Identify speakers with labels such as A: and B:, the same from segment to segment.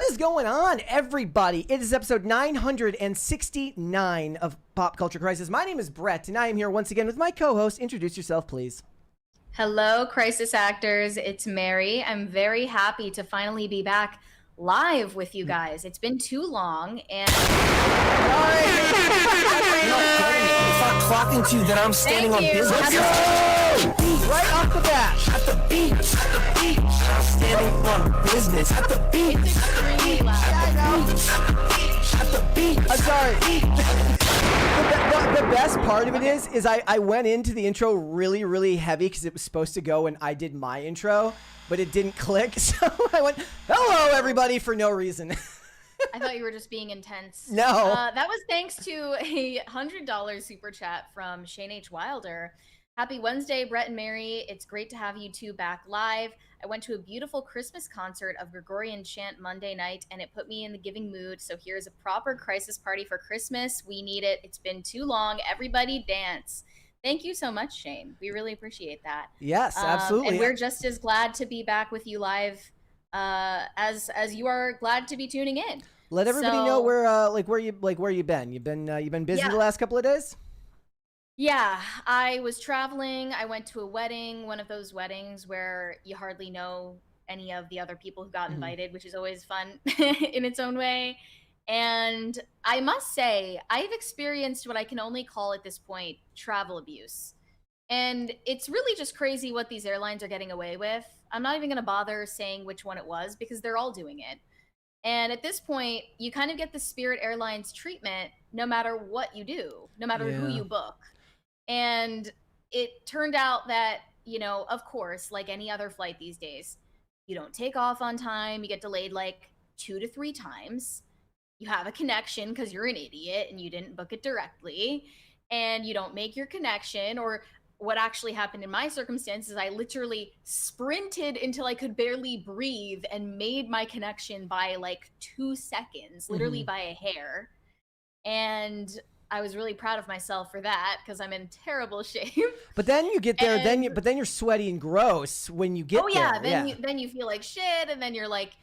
A: is going on, everybody? It is episode 969 of Pop Culture Crisis. My name is Brett, and I am here once again with my co-host. Introduce yourself, please.
B: Hello, Crisis Actors. It's Mary. I'm very happy to finally be back live with you guys. It's been too long, and
C: Stop clocking to you that I'm standing on business.
A: Let's go! Right off the bat.
C: At the beach, I'm standing on business. At the beach,
B: it's extremely loud.
C: at the beach.
A: I'm sorry. The best part of it is I went into the intro really, really heavy because it was supposed to go and I did my intro, but it didn't click. So I went, hello, everybody, for no reason.
B: I thought you were just being intense.
A: No.
B: That was thanks to a $100 super chat from Shane H. Wilder. Happy Wednesday, Brett and Mary. It's great to have you two back live. I went to a beautiful Christmas concert of Gregorian chant Monday night, and it put me in the giving mood. So here's a proper crisis party for Christmas. We need it. It's been too long. Everybody dance. Thank you so much, Shane. We really appreciate that.
A: Yes, absolutely.
B: And we're just as glad to be back with you live as you are glad to be tuning in.
A: Let everybody know where you've been. You've been busy the last couple of days?
B: Yeah, I was traveling. I went to a wedding, one of those weddings where you hardly know any of the other people who got invited, which is always fun in its own way. And I must say, I've experienced what I can only call at this point travel abuse. And it's really just crazy what these airlines are getting away with. I'm not even going to bother saying which one it was because they're all doing it. And at this point, you kind of get the Spirit Airlines treatment no matter what you do, no matter who you book. And it turned out that, you know, of course, like any other flight these days, you don't take off on time. You get delayed like 2 to 3 times. You have a connection because you're an idiot and you didn't book it directly. And you don't make your connection. Or what actually happened in my circumstances, I literally sprinted until I could barely breathe and made my connection by like 2 seconds, literally by a hair. And I was really proud of myself for that because I'm in terrible shape. But
A: then you get there, but then you're sweaty and gross when you get there.
B: Then you feel like shit, and then you're like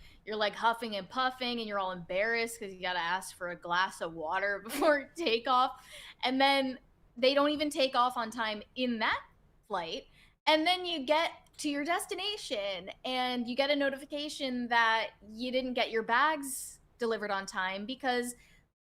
B: huffing and puffing, and you're all embarrassed because you gotta ask for a glass of water before takeoff, and then they don't even take off on time in that flight, and then you get to your destination and you get a notification that you didn't get your bags delivered on time because,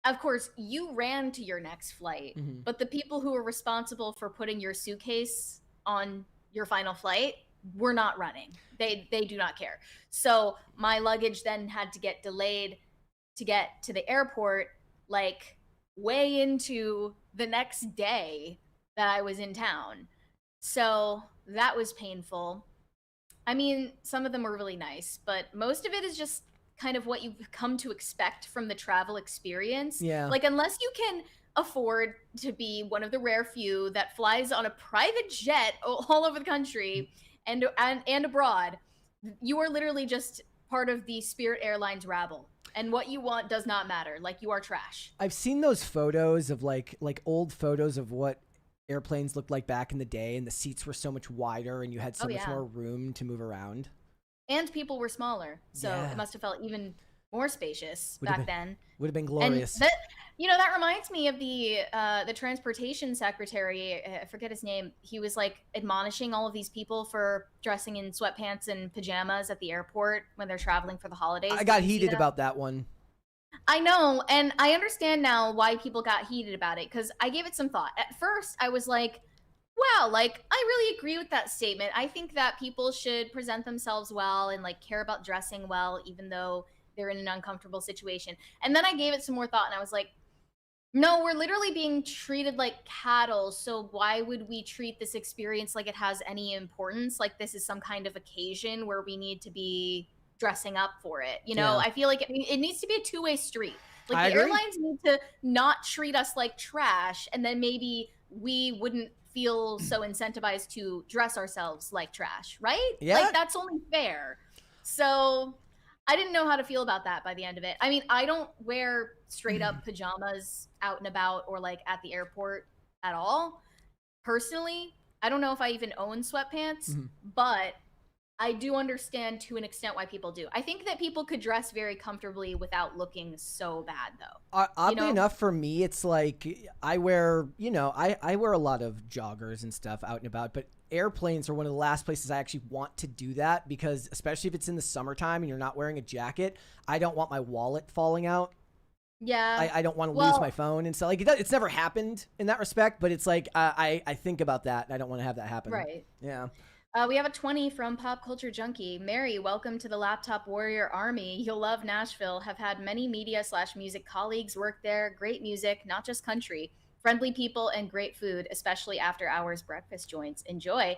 B: of course, you ran to your next flight, but the people who were responsible for putting your suitcase on your final flight were not running. They do not care. So my luggage then had to get delayed to get to the airport, like way into the next day that I was in town. So that was painful. I mean, some of them were really nice, but most of it is just kind of what you've come to expect from the travel experience.
A: Yeah.
B: Like, unless you can afford to be one of the rare few that flies on a private jet all over the country and abroad, you are literally just part of the Spirit Airlines rabble. And what you want does not matter. Like, you are trash.
A: I've seen those photos of like old photos of what airplanes looked like back in the day, and the seats were so much wider and you had so much more room to move around.
B: And people were smaller, so it must have felt even more spacious back then.
A: Would have been glorious.
B: And that reminds me of the transportation secretary. I forget his name. He was like admonishing all of these people for dressing in sweatpants and pajamas at the airport when they're traveling for the holidays.
A: I got heated about that one.
B: I know, and I understand now why people got heated about it because I gave it some thought. At first, I was like, wow, like, I really agree with that statement. I think that people should present themselves well and, like, care about dressing well, even though they're in an uncomfortable situation. And then I gave it some more thought, and I was like, no, we're literally being treated like cattle, so why would we treat this experience like it has any importance? Like, this is some kind of occasion where we need to be dressing up for it. You know, I feel like it needs to be a two-way street. Like, the airlines need to not treat us like trash, and then maybe we wouldn't feel so incentivized to dress ourselves like trash, right?
A: Yeah.
B: Like, that's only fair. So I didn't know how to feel about that by the end of it. I mean, I don't wear straight up pajamas out and about or like at the airport at all. Personally, I don't know if I even own sweatpants, but I do understand to an extent why people do. I think that people could dress very comfortably without looking so bad, though.
A: Oddly enough, for me, it's like I wear, I wear a lot of joggers and stuff out and about, but airplanes are one of the last places I actually want to do that because especially if it's in the summertime and you're not wearing a jacket, I don't want my wallet falling out.
B: Yeah.
A: I don't want to lose my phone and stuff. Like it's never happened in that respect, but it's like I think about that and I don't want to have that happen.
B: Right.
A: Yeah.
B: We have a 20 from Pop Culture Junkie. Mary, welcome to the Laptop Warrior Army. You'll love Nashville. Have had many media/music colleagues work there. Great music, not just country. Friendly people and great food, especially after hours breakfast joints. Enjoy.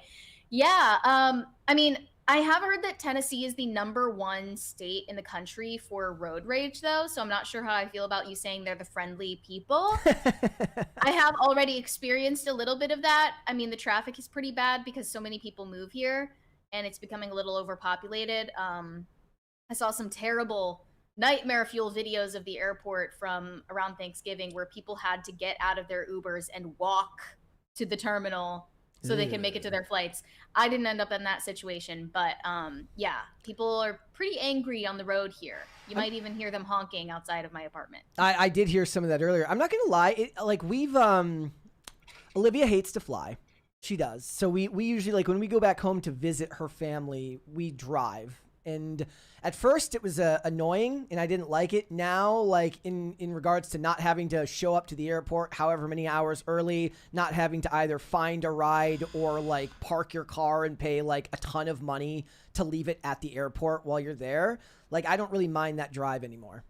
B: Yeah. I mean, I have heard that Tennessee is the #1 state in the country for road rage, though. So I'm not sure how I feel about you saying they're the friendly people. I have already experienced a little bit of that. I mean, the traffic is pretty bad because so many people move here and it's becoming a little overpopulated. I saw some terrible nightmare fuel videos of the airport from around Thanksgiving where people had to get out of their Ubers and walk to the terminal so they can make it to their flights. I didn't end up in that situation, but yeah, people are pretty angry on the road here. You might even hear them honking outside of my apartment.
A: I did hear some of that earlier. I'm not gonna lie, we've Olivia hates to fly. She does. So we usually, like, when we go back home to visit her family, we drive. And at first it was annoying and I didn't like it. Now, like in regards to not having to show up to the airport however many hours early, not having to either find a ride or like park your car and pay like a ton of money to leave it at the airport while you're there. Like, I don't really mind that drive anymore.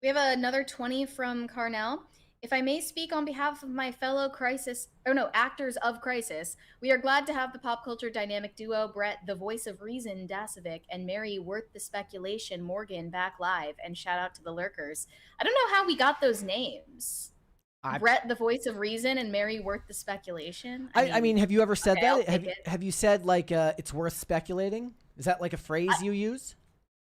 B: We have another 20 from Carnell. If I may speak on behalf of my fellow actors of Crisis, we are glad to have the pop culture dynamic duo Brett, the voice of reason, Dasovic, and Mary, worth the speculation, Morgan, back live. And shout out to the lurkers. I don't know how we got those names. Brett, the voice of reason, and Mary, worth the speculation.
A: I mean, have you ever said that?
B: I'll
A: Have you said like it's worth speculating? Is that like a phrase you use?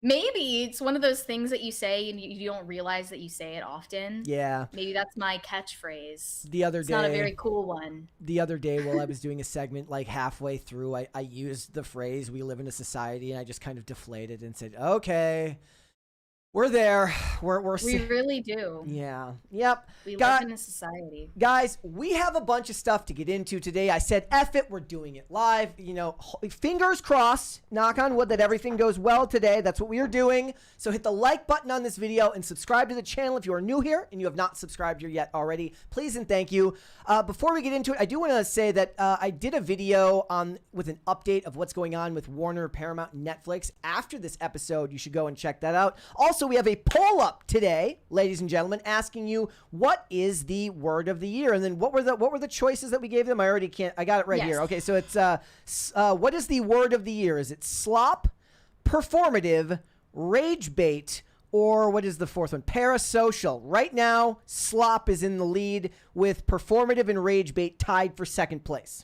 B: Maybe it's one of those things that you say and you don't realize that you say it often.
A: Yeah.
B: Maybe that's my catchphrase.
A: The other day,
B: it's not a very cool one.
A: The other day while I was doing a segment, like halfway through, I used the phrase, we live in a society, and I just kind of deflated and said, okay, we're there.
B: We really do.
A: Yeah. Yep.
B: We live in a society.
A: Guys, we have a bunch of stuff to get into today. I said, F it, we're doing it live. Fingers crossed, knock on wood, that everything goes well today. That's what we are doing. So hit the like button on this video and subscribe to the channel if you are new here and you have not subscribed here yet already. Please and thank you. Before we get into it, I do want to say that I did a video with an update of what's going on with Warner, Paramount, and Netflix. After this episode, you should go and check that out. Also, we have a poll up today, ladies and gentlemen, asking you what is the word of the year, and then what were the choices that we gave them? I got it right here. Okay, so it's what is the word of the year? Is it slop, performative, rage bait, or what is the fourth one? Parasocial. Right now, slop is in the lead with performative and rage bait tied for second place.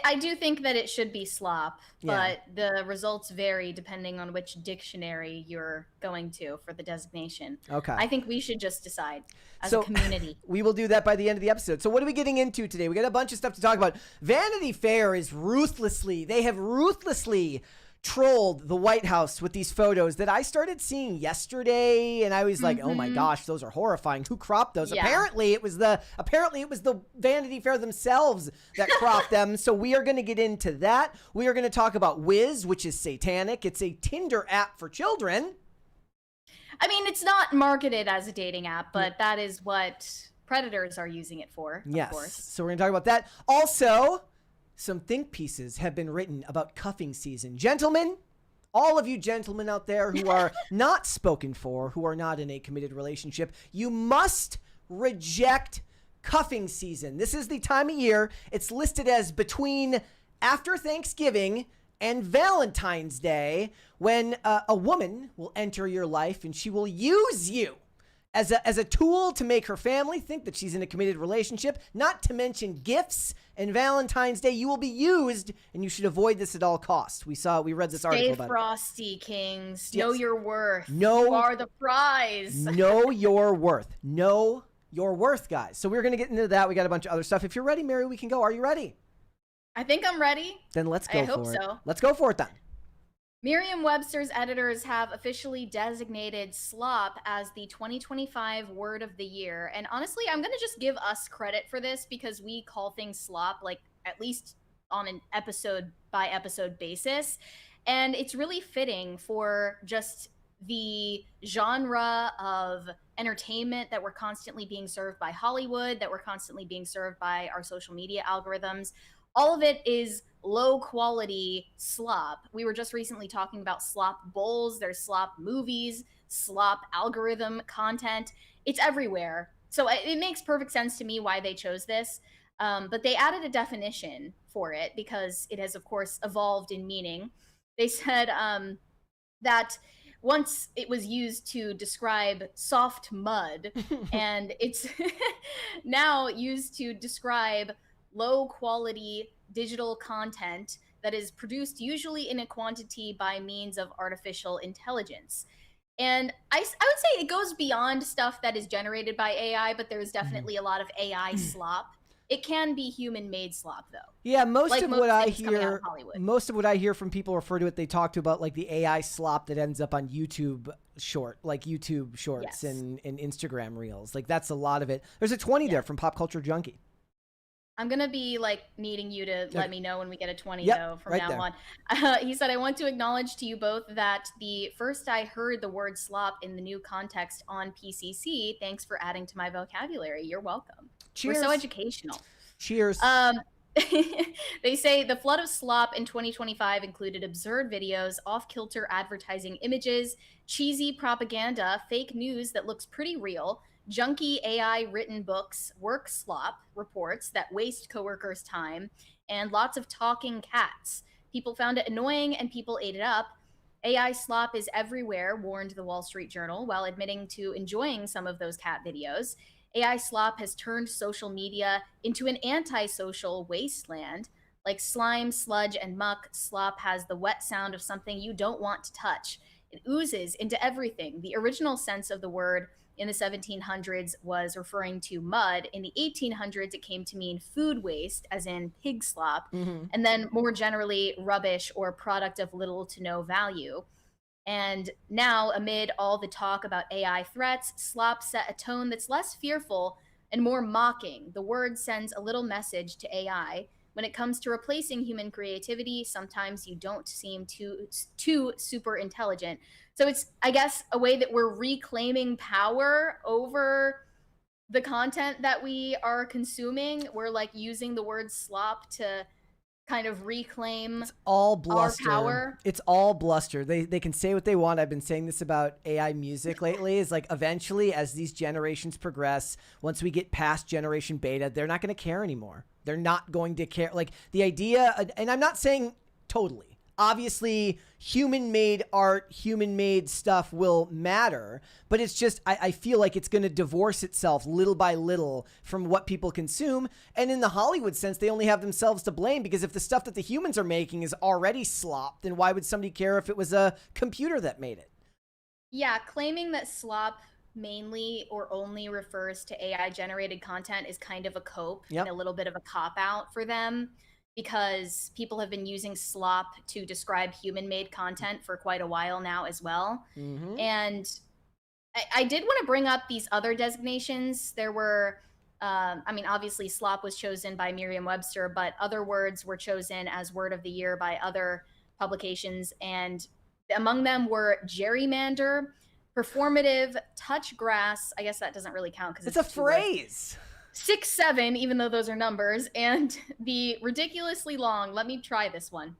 B: I do think that it should be slop, but the results vary depending on which dictionary you're going to for the designation. Okay. I think we should just decide as a community.
A: We will do that by the end of the episode. So what are we getting into today? We got a bunch of stuff to talk about. Vanity Fair is ruthlessly trolled the White House with these photos that I started seeing yesterday, and I was like, oh my gosh, those are horrifying. Who cropped those? Yeah. Apparently it was the Vanity Fair themselves that cropped them. So we are going to get into that. We are going to talk about Wiz, which is satanic. It's a Tinder app for children.
B: I mean, it's not marketed as a dating app, but that is what predators are using it for.
A: Yes.
B: Of course.
A: So we're going to talk about that. Also, some think pieces have been written about cuffing season. Gentlemen, all of you gentlemen out there who are not spoken for, who are not in a committed relationship, you must reject cuffing season. This is the time of year. It's listed as between after Thanksgiving and Valentine's Day, when a woman will enter your life and she will use you as a tool to make her family think that she's in a committed relationship, not to mention gifts. And Valentine's Day, you will be used, and you should avoid this at all costs. We read this article about it.
B: Stay frosty, kings. Yes. Know your worth.
A: You
B: are the prize.
A: Know your worth. Know your worth, guys. So we're going to get into that. We got a bunch of other stuff. If you're ready, Mary, we can go. Are you ready?
B: I think I'm ready.
A: Then let's go
B: I
A: for
B: hope
A: it.
B: so.
A: Let's go for it then.
B: Merriam-Webster's editors have officially designated SLOP as the 2025 word of the year. And honestly, I'm going to just give us credit for this because we call things SLOP, like at least on an episode by episode basis. And it's really fitting for just the genre of entertainment that we're constantly being served by Hollywood, that we're constantly being served by our social media algorithms. All of it is low quality slop. We were just recently talking about slop bowls, there's slop movies, slop algorithm content. It's everywhere. So it makes perfect sense to me why they chose this. But they added a definition for it because it has, of course, evolved in meaning. They said that once it was used to describe soft mud, and it's now used to describe low quality digital content that is produced usually in a quantity by means of artificial intelligence. And I would say it goes beyond stuff that is generated by AI, but there's definitely a lot of AI slop. It can be human-made slop, though.
A: Yeah, most
B: Like
A: of
B: most
A: what I
B: things coming out
A: hear,
B: of Hollywood.
A: most of what I hear from people refer to it. They talk to about like the AI slop that ends up on YouTube YouTube shorts
B: Yes.
A: and Instagram reels. Like that's a lot of it. There's a 20 there from Pop Culture Junkie.
B: I'm going to be like needing you to let me know when we get a 20
A: Yep,
B: though from
A: right
B: now
A: there.
B: on. He said, I want to acknowledge to you both that the first I heard the word slop in the new context on PCC. Thanks for adding to my vocabulary. You're welcome.
A: Cheers.
B: We're so educational.
A: Cheers.
B: They say the flood of slop in 2025 included absurd videos, off-kilter advertising images, cheesy propaganda, fake news that looks pretty real, junky AI written books, work slop reports that waste coworkers' time, and lots of talking cats. People found it annoying and people ate it up. AI slop is everywhere, warned the Wall Street Journal, while admitting to enjoying some of those cat videos. AI slop has turned social media into an antisocial wasteland. Like slime, sludge, and muck, slop has the wet sound of something you don't want to touch. It oozes into everything. The original sense of the word in the 1700s was referring to mud. In the 1800s, it came to mean food waste, as in pig slop, and then more generally, rubbish or product of little to no value. And now, amid all the talk about AI threats, slop set a tone that's less fearful and more mocking. The word sends a little message to AI. When it comes to replacing human creativity, sometimes you don't seem too super intelligent. So it's, I guess, a way that we're reclaiming power over the content that we are consuming. We're like using the word slop to kind of reclaim
A: all bluster.
B: our power.
A: It's all bluster. They can say what they want. I've been saying this about AI music lately. Is like eventually, as these generations progress, once we get past generation beta, they're not going to care anymore. They're not going to care. Like the idea, and I'm not saying totally. Obviously, human-made art, human-made stuff will matter, but it's just, I feel like it's going to divorce itself little by little from what people consume. And in the Hollywood sense, they only have themselves to blame, because if the stuff that the humans are making is already slop, then why would somebody care if it was a computer that made it?
B: Yeah, claiming that slop mainly or only refers to AI-generated content is kind of a cope and a little bit of a cop-out for them, because people have been using slop to describe human-made content for quite a while now as well. And I did want to bring up these other designations. There were, I mean, obviously slop was chosen by Merriam-Webster, but other words were chosen as word of the year by other publications. And among them were gerrymander, performative, touch grass. I guess that doesn't really count because
A: it's a phrase.
B: 6, 7, even though those are numbers, and the ridiculously long, let me try this one.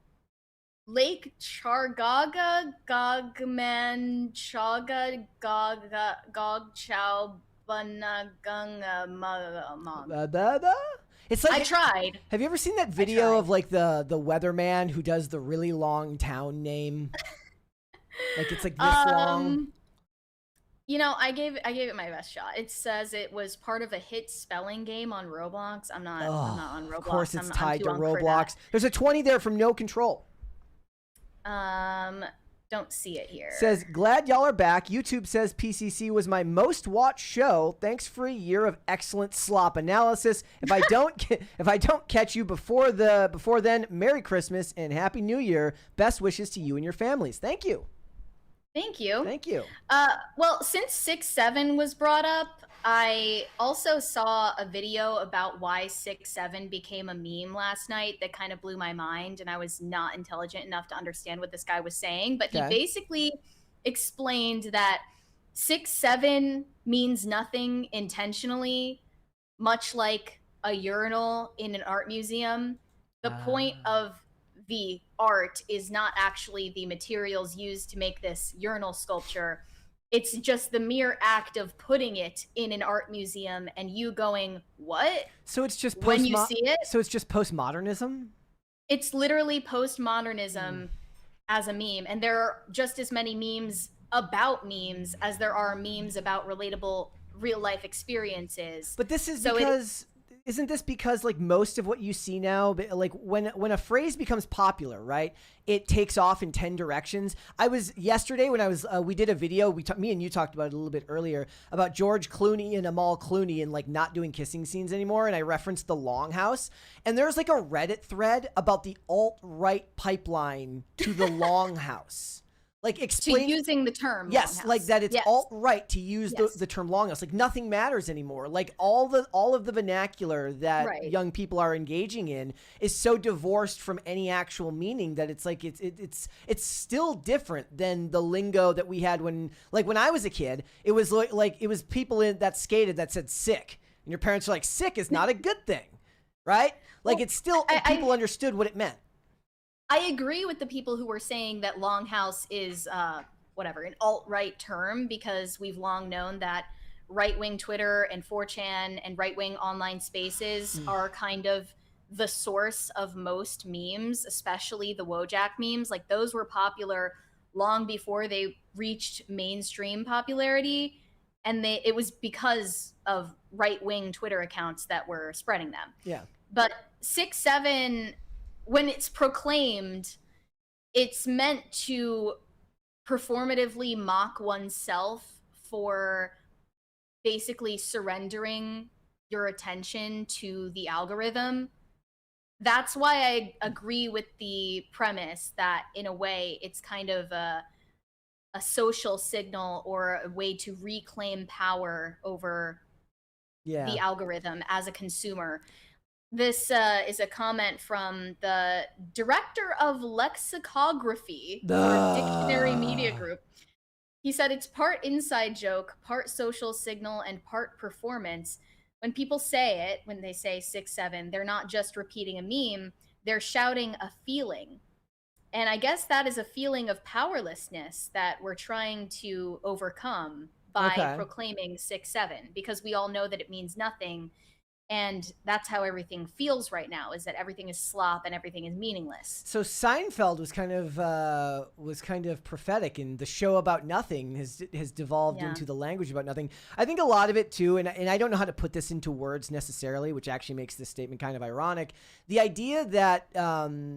B: Lake Chargaga, Gogman, Chaga, Gogchow, Banagunga.
A: It's like,
B: I tried.
A: Have you ever seen that video of like the weatherman who does the really long town name? Like it's like this long.
B: You know, I gave it my best shot. It says it was part of a hit spelling game on Roblox. I'm not on Roblox.
A: Of course, it's
B: I'm
A: tied
B: too
A: to
B: young for
A: Roblox.
B: that.
A: There's a 20 there from No Control.
B: Don't don't see it here.
A: Says, glad y'all are back. YouTube says PCC was my most watched show. Thanks for a year of excellent slop analysis. If I don't catch you before then, Merry Christmas and Happy New Year. Best wishes to you and your families. Thank you.
B: Thank you.
A: Thank you.
B: Well, since 6'7" was brought up, I also saw a video about why 6'7" became a meme last night that kind of blew my mind, and I was not intelligent enough to understand what this guy was saying. But he basically explained that 6'7" means nothing intentionally, much like a urinal in an art museum. The point of the art is not actually the materials used to make this urinal sculpture. It's just the mere act of putting it in an art museum and you going, what?
A: So it's just
B: when you see it?
A: So it's just postmodernism?
B: It's literally postmodernism as a meme. And there are just as many memes about memes as there are memes about relatable real life experiences.
A: But this is because... Isn't this because like most of what you see now, like when a phrase becomes popular, right, it takes off in 10 directions. I was yesterday when I was we did a video, me and you talked about it a little bit earlier about George Clooney and Amal Clooney and like not doing kissing scenes anymore, and I referenced the Longhouse, and there's like a Reddit thread about the alt-right pipeline to the Longhouse. Like explain
B: using the term
A: yes
B: longhouse.
A: Like that it's alt-right to use the term longhouse. Like nothing matters anymore. Like all of the vernacular that young people are engaging in is so divorced from any actual meaning that it's like it's still different than the lingo that we had when I was a kid. It was like it was people that skated that said sick, and your parents are like, sick is not a good thing, right? Like it's still people understood what it meant.
B: I agree with the people who were saying that longhouse is an alt-right term, because we've long known that right-wing Twitter and 4chan and right-wing online spaces are kind of the source of most memes, especially the Wojak memes. Like those were popular long before they reached mainstream popularity, and it was because of right-wing Twitter accounts that were spreading them.
A: Yeah.
B: But 6'7", when it's proclaimed, it's meant to performatively mock oneself for basically surrendering your attention to the algorithm. That's why I agree with the premise that in a way it's kind of a social signal or a way to reclaim power over the algorithm as a consumer. This is a comment from the director of lexicography for Dictionary Media Group. He said, it's part inside joke, part social signal, and part performance. When people say it, when they say 6'7", they're not just repeating a meme, they're shouting a feeling. And I guess that is a feeling of powerlessness that we're trying to overcome by proclaiming 6'7", because we all know that it means nothing. And that's how everything feels right now, is that everything is slop and everything is meaningless.
A: So Seinfeld was kind of prophetic, and the show about nothing has devolved into the language about nothing. I think a lot of it too, and I don't know how to put this into words necessarily, which actually makes this statement kind of ironic. The idea that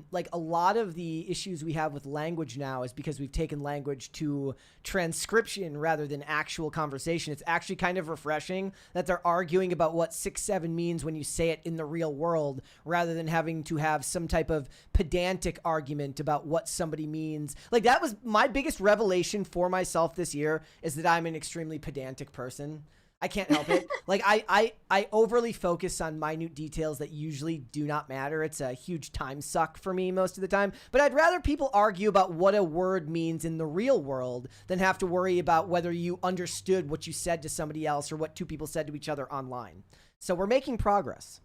A: like a lot of the issues we have with language now is because we've taken language to transcription rather than actual conversation. It's actually kind of refreshing that they're arguing about what 6'7" means when you say it in the real world, rather than having to have some type of pedantic argument about what somebody means. Like that was my biggest revelation for myself this year, is that I'm an extremely pedantic person. I can't help it. Like I overly focus on minute details that usually do not matter. It's a huge time suck for me most of the time, but I'd rather people argue about what a word means in the real world than have to worry about whether you understood what you said to somebody else or what two people said to each other online. So we're making progress.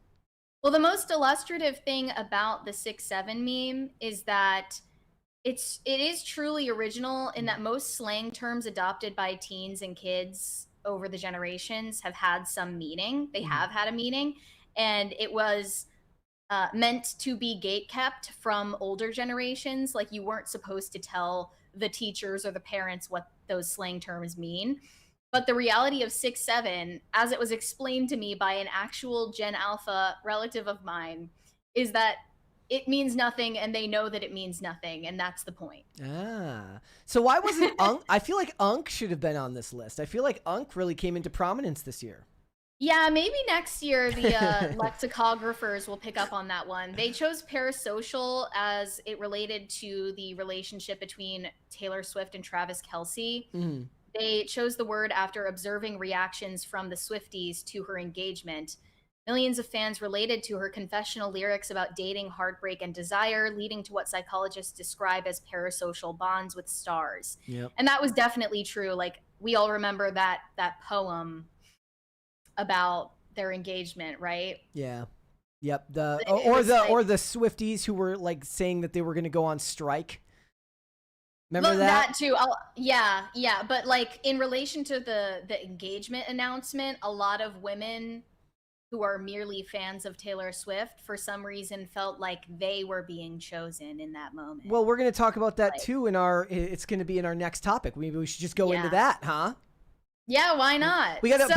B: Well, the most illustrative thing about the 6'7" meme is that it is truly original in that most slang terms adopted by teens and kids over the generations have had some meaning. They have had a meaning, and it was meant to be gatekept from older generations. Like you weren't supposed to tell the teachers or the parents what those slang terms mean. But the reality of 6'7", as it was explained to me by an actual Gen Alpha relative of mine, is that it means nothing, and they know that it means nothing, and that's the point.
A: So why wasn't Unk? I feel like Unk should have been on this list. I feel like Unk really came into prominence this year.
B: Yeah, maybe next year the lexicographers will pick up on that one. They chose parasocial as it related to the relationship between Taylor Swift and Travis Kelce.
A: Mm.
B: They chose the word after observing reactions from the Swifties to her engagement. Millions of fans related to her confessional lyrics about dating, heartbreak, and desire, leading to what psychologists describe as parasocial bonds with stars.
A: Yep.
B: And that was definitely true. Like, we all remember that poem about their engagement, right?
A: Yeah. Yep.
B: Or
A: the Swifties who were like saying that they were going to go on strike. Remember
B: that too. Yeah. But like in relation to the engagement announcement, a lot of women who are merely fans of Taylor Swift for some reason felt like they were being chosen in that moment.
A: Well, we're going to talk about that too it's going to be in our next topic. Maybe we should just go into that, huh?
B: Yeah, why not?
A: We got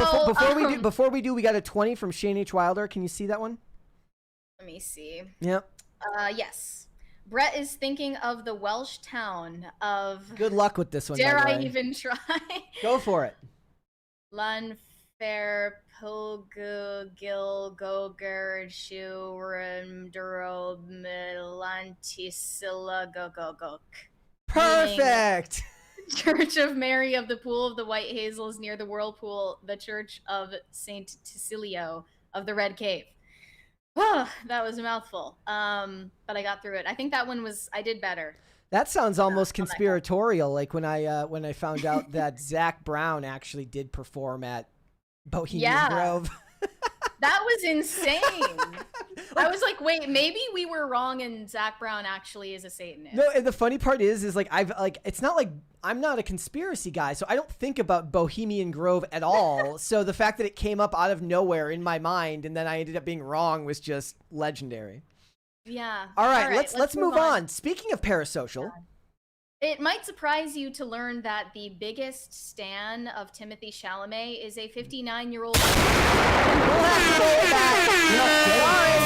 A: before we do, we got a 20 from Shane H. Wilder. Can you see that one?
B: Let me see.
A: Yep.
B: Yes. Brett is thinking of the Welsh town of...
A: Good luck with this one.
B: Dare I even try?
A: Go for it.
B: Lunfair Pilgu Gil Goger Shurenduro Milantisilla Gogogok.
A: Perfect.
B: Church of Mary of the Pool of the White Hazels near the Whirlpool, the Church of Saint Cecilio of the Red Cave. Oh, that was a mouthful. But I got through it. I think that one I did better.
A: That sounds almost conspiratorial. Like when I found out that Zach Brown actually did perform at Bohemian Grove.
B: That was insane. I was like, wait, maybe we were wrong and Zach Brown actually is a Satanist.
A: No, and the funny part is like it's not like I'm not a conspiracy guy, so I don't think about Bohemian Grove at all. So the fact that it came up out of nowhere in my mind and then I ended up being wrong was just legendary.
B: Yeah.
A: All right, let's move on. Speaking of parasocial.
B: Yeah. It might surprise you to learn that the biggest stan of Timothee Chalamet is a 59-year-old.
C: If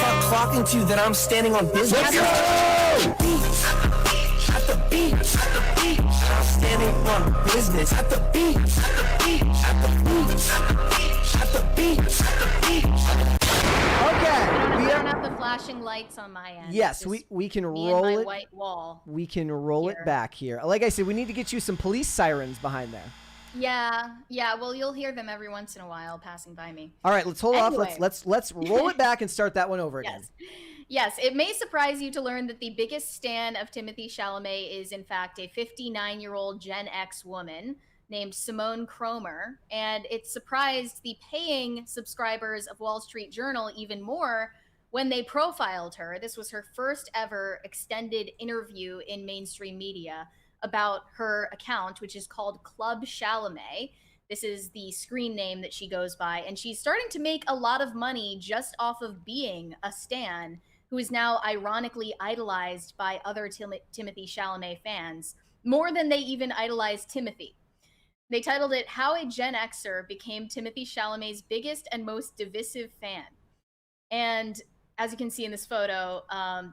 C: I'm clocking to that I'm standing on business. Let's go! At the beach, at the beach, I'm standing on business. At the beach, at the beach, at the beach, at the beach, at the beach.
A: Okay,
B: I don't have the flashing lights on my end.
A: Yes, we can roll
B: and my
A: it.
B: White wall.
A: We can roll it back here. Like I said, we need to get you some police sirens behind there.
B: Yeah. Well, you'll hear them every once in a while passing by me.
A: All right, let's hold off. Let's roll it back and start that one over again.
B: Yes. It may surprise you to learn that the biggest stan of Timothee Chalamet is in fact a 59-year-old Gen X woman named Simone Cromer, and it surprised the paying subscribers of Wall Street Journal even more when they profiled her. This was her first ever extended interview in mainstream media about her account, which is called Club Chalamet. This is the screen name that she goes by, and she's starting to make a lot of money just off of being a stan who is now ironically idolized by other Timothee Chalamet fans, more than they even idolized Timothy. They titled it, How a Gen Xer Became Timothee Chalamet's Biggest and Most Divisive Fan. And as you can see in this photo,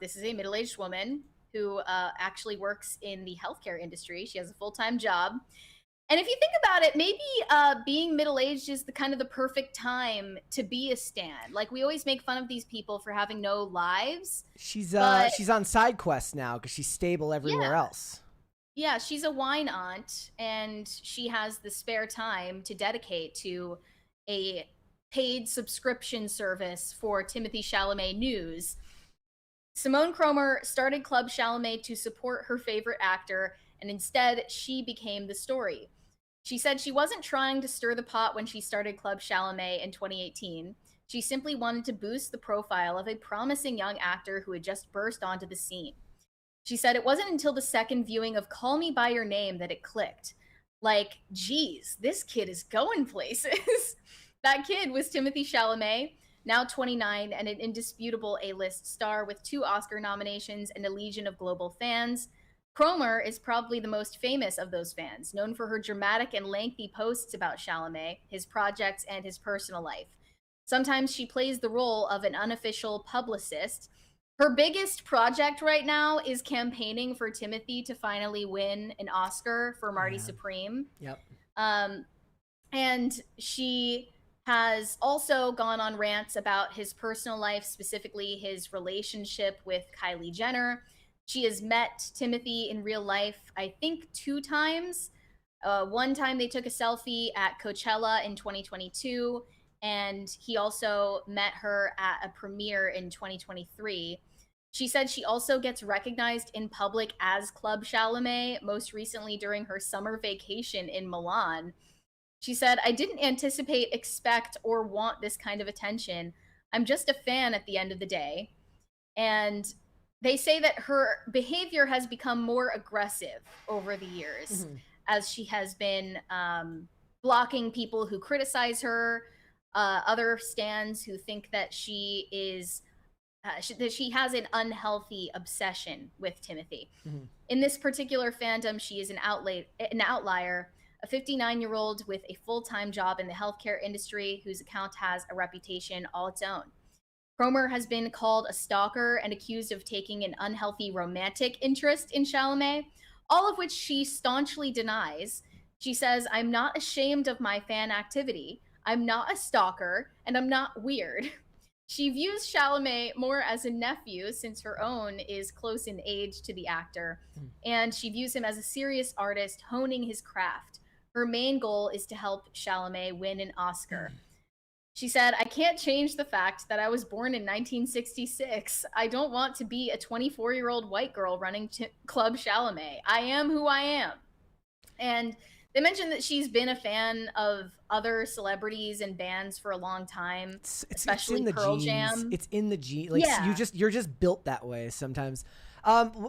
B: this is a middle-aged woman who actually works in the healthcare industry. She has a full-time job. And if you think about it, maybe being middle-aged is the perfect time to be a stan. Like, we always make fun of these people for having no lives.
A: She's on side quests now because she's stable everywhere else.
B: Yeah, she's a wine aunt, and she has the spare time to dedicate to a paid subscription service for Timothee Chalamet news. Simone Cromer started Club Chalamet to support her favorite actor, and instead, she became the story. She said she wasn't trying to stir the pot when she started Club Chalamet in 2018. She simply wanted to boost the profile of a promising young actor who had just burst onto the scene. She said it wasn't until the second viewing of Call Me By Your Name that it clicked. Like, geez, this kid is going places. That kid was Timothee Chalamet, now 29 and an indisputable A-list star with 2 Oscar nominations and a legion of global fans. Cromer is probably the most famous of those fans, known for her dramatic and lengthy posts about Chalamet, his projects, and his personal life. Sometimes she plays the role of an unofficial publicist, Her biggest project right now is campaigning for Timothee to finally win an Oscar for Marty Supreme.
A: Yep.
B: And she has also gone on rants about his personal life, specifically his relationship with Kylie Jenner. She has met Timothee in real life, I think 2 times. One time they took a selfie at Coachella in 2022, and he also met her at a premiere in 2023. She said she also gets recognized in public as Club Chalamet, most recently during her summer vacation in Milan. She said, I didn't anticipate, expect, or want this kind of attention. I'm just a fan at the end of the day. And they say that her behavior has become more aggressive over the years as she has been blocking people who criticize her, other stans who think that she is that she has an unhealthy obsession with Timothee. In this particular fandom, she is an outlier, a 59-year-old with a full-time job in the healthcare industry whose account has a reputation all its own. Cromer has been called a stalker and accused of taking an unhealthy romantic interest in Chalamet, all of which she staunchly denies. She says, I'm not ashamed of my fan activity. I'm not a stalker, and I'm not weird. She views Chalamet more as a nephew since her own is close in age to the actor, and she views him as a serious artist honing his craft. Her main goal is to help Chalamet win an Oscar. She said, I can't change the fact that I was born in 1966. I don't want to be a 24-year-old white girl running Club Chalamet. I am who I am. And they mentioned that she's been a fan of other celebrities and bands for a long time, especially
A: it's in the
B: Pearl
A: genes.
B: Jam.
A: It's in the gene. Like you're just built that way sometimes.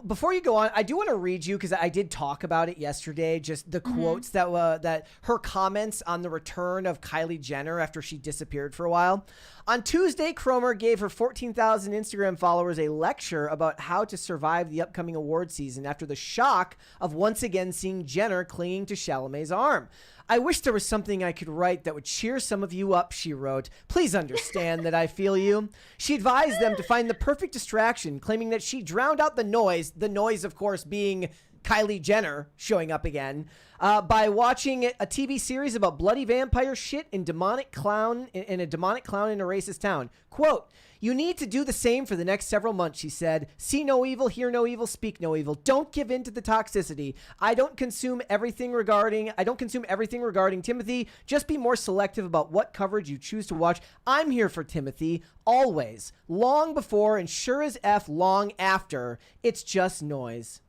A: Before you go on, I do want to read you because I did talk about it yesterday. Just the quotes that her comments on the return of Kylie Jenner after she disappeared for a while. On Tuesday, Cromer gave her 14,000 Instagram followers a lecture about how to survive the upcoming award season after the shock of once again seeing Jenner clinging to Chalamet's arm. I wish there was something I could write that would cheer some of you up, she wrote. Please understand that I feel you. She advised them to find the perfect distraction, claiming that she drowned out the noise, of course, being Kylie Jenner showing up again, by watching a TV series about bloody vampire shit and a demonic clown in a racist town. Quote, you need to do the same for the next several months, she said. See no evil, hear no evil, speak no evil. Don't give in to the toxicity. I don't consume everything regarding Timothee. Just be more selective about what coverage you choose to watch. I'm here for Timothee, always. Long before and sure as F long after. It's just noise.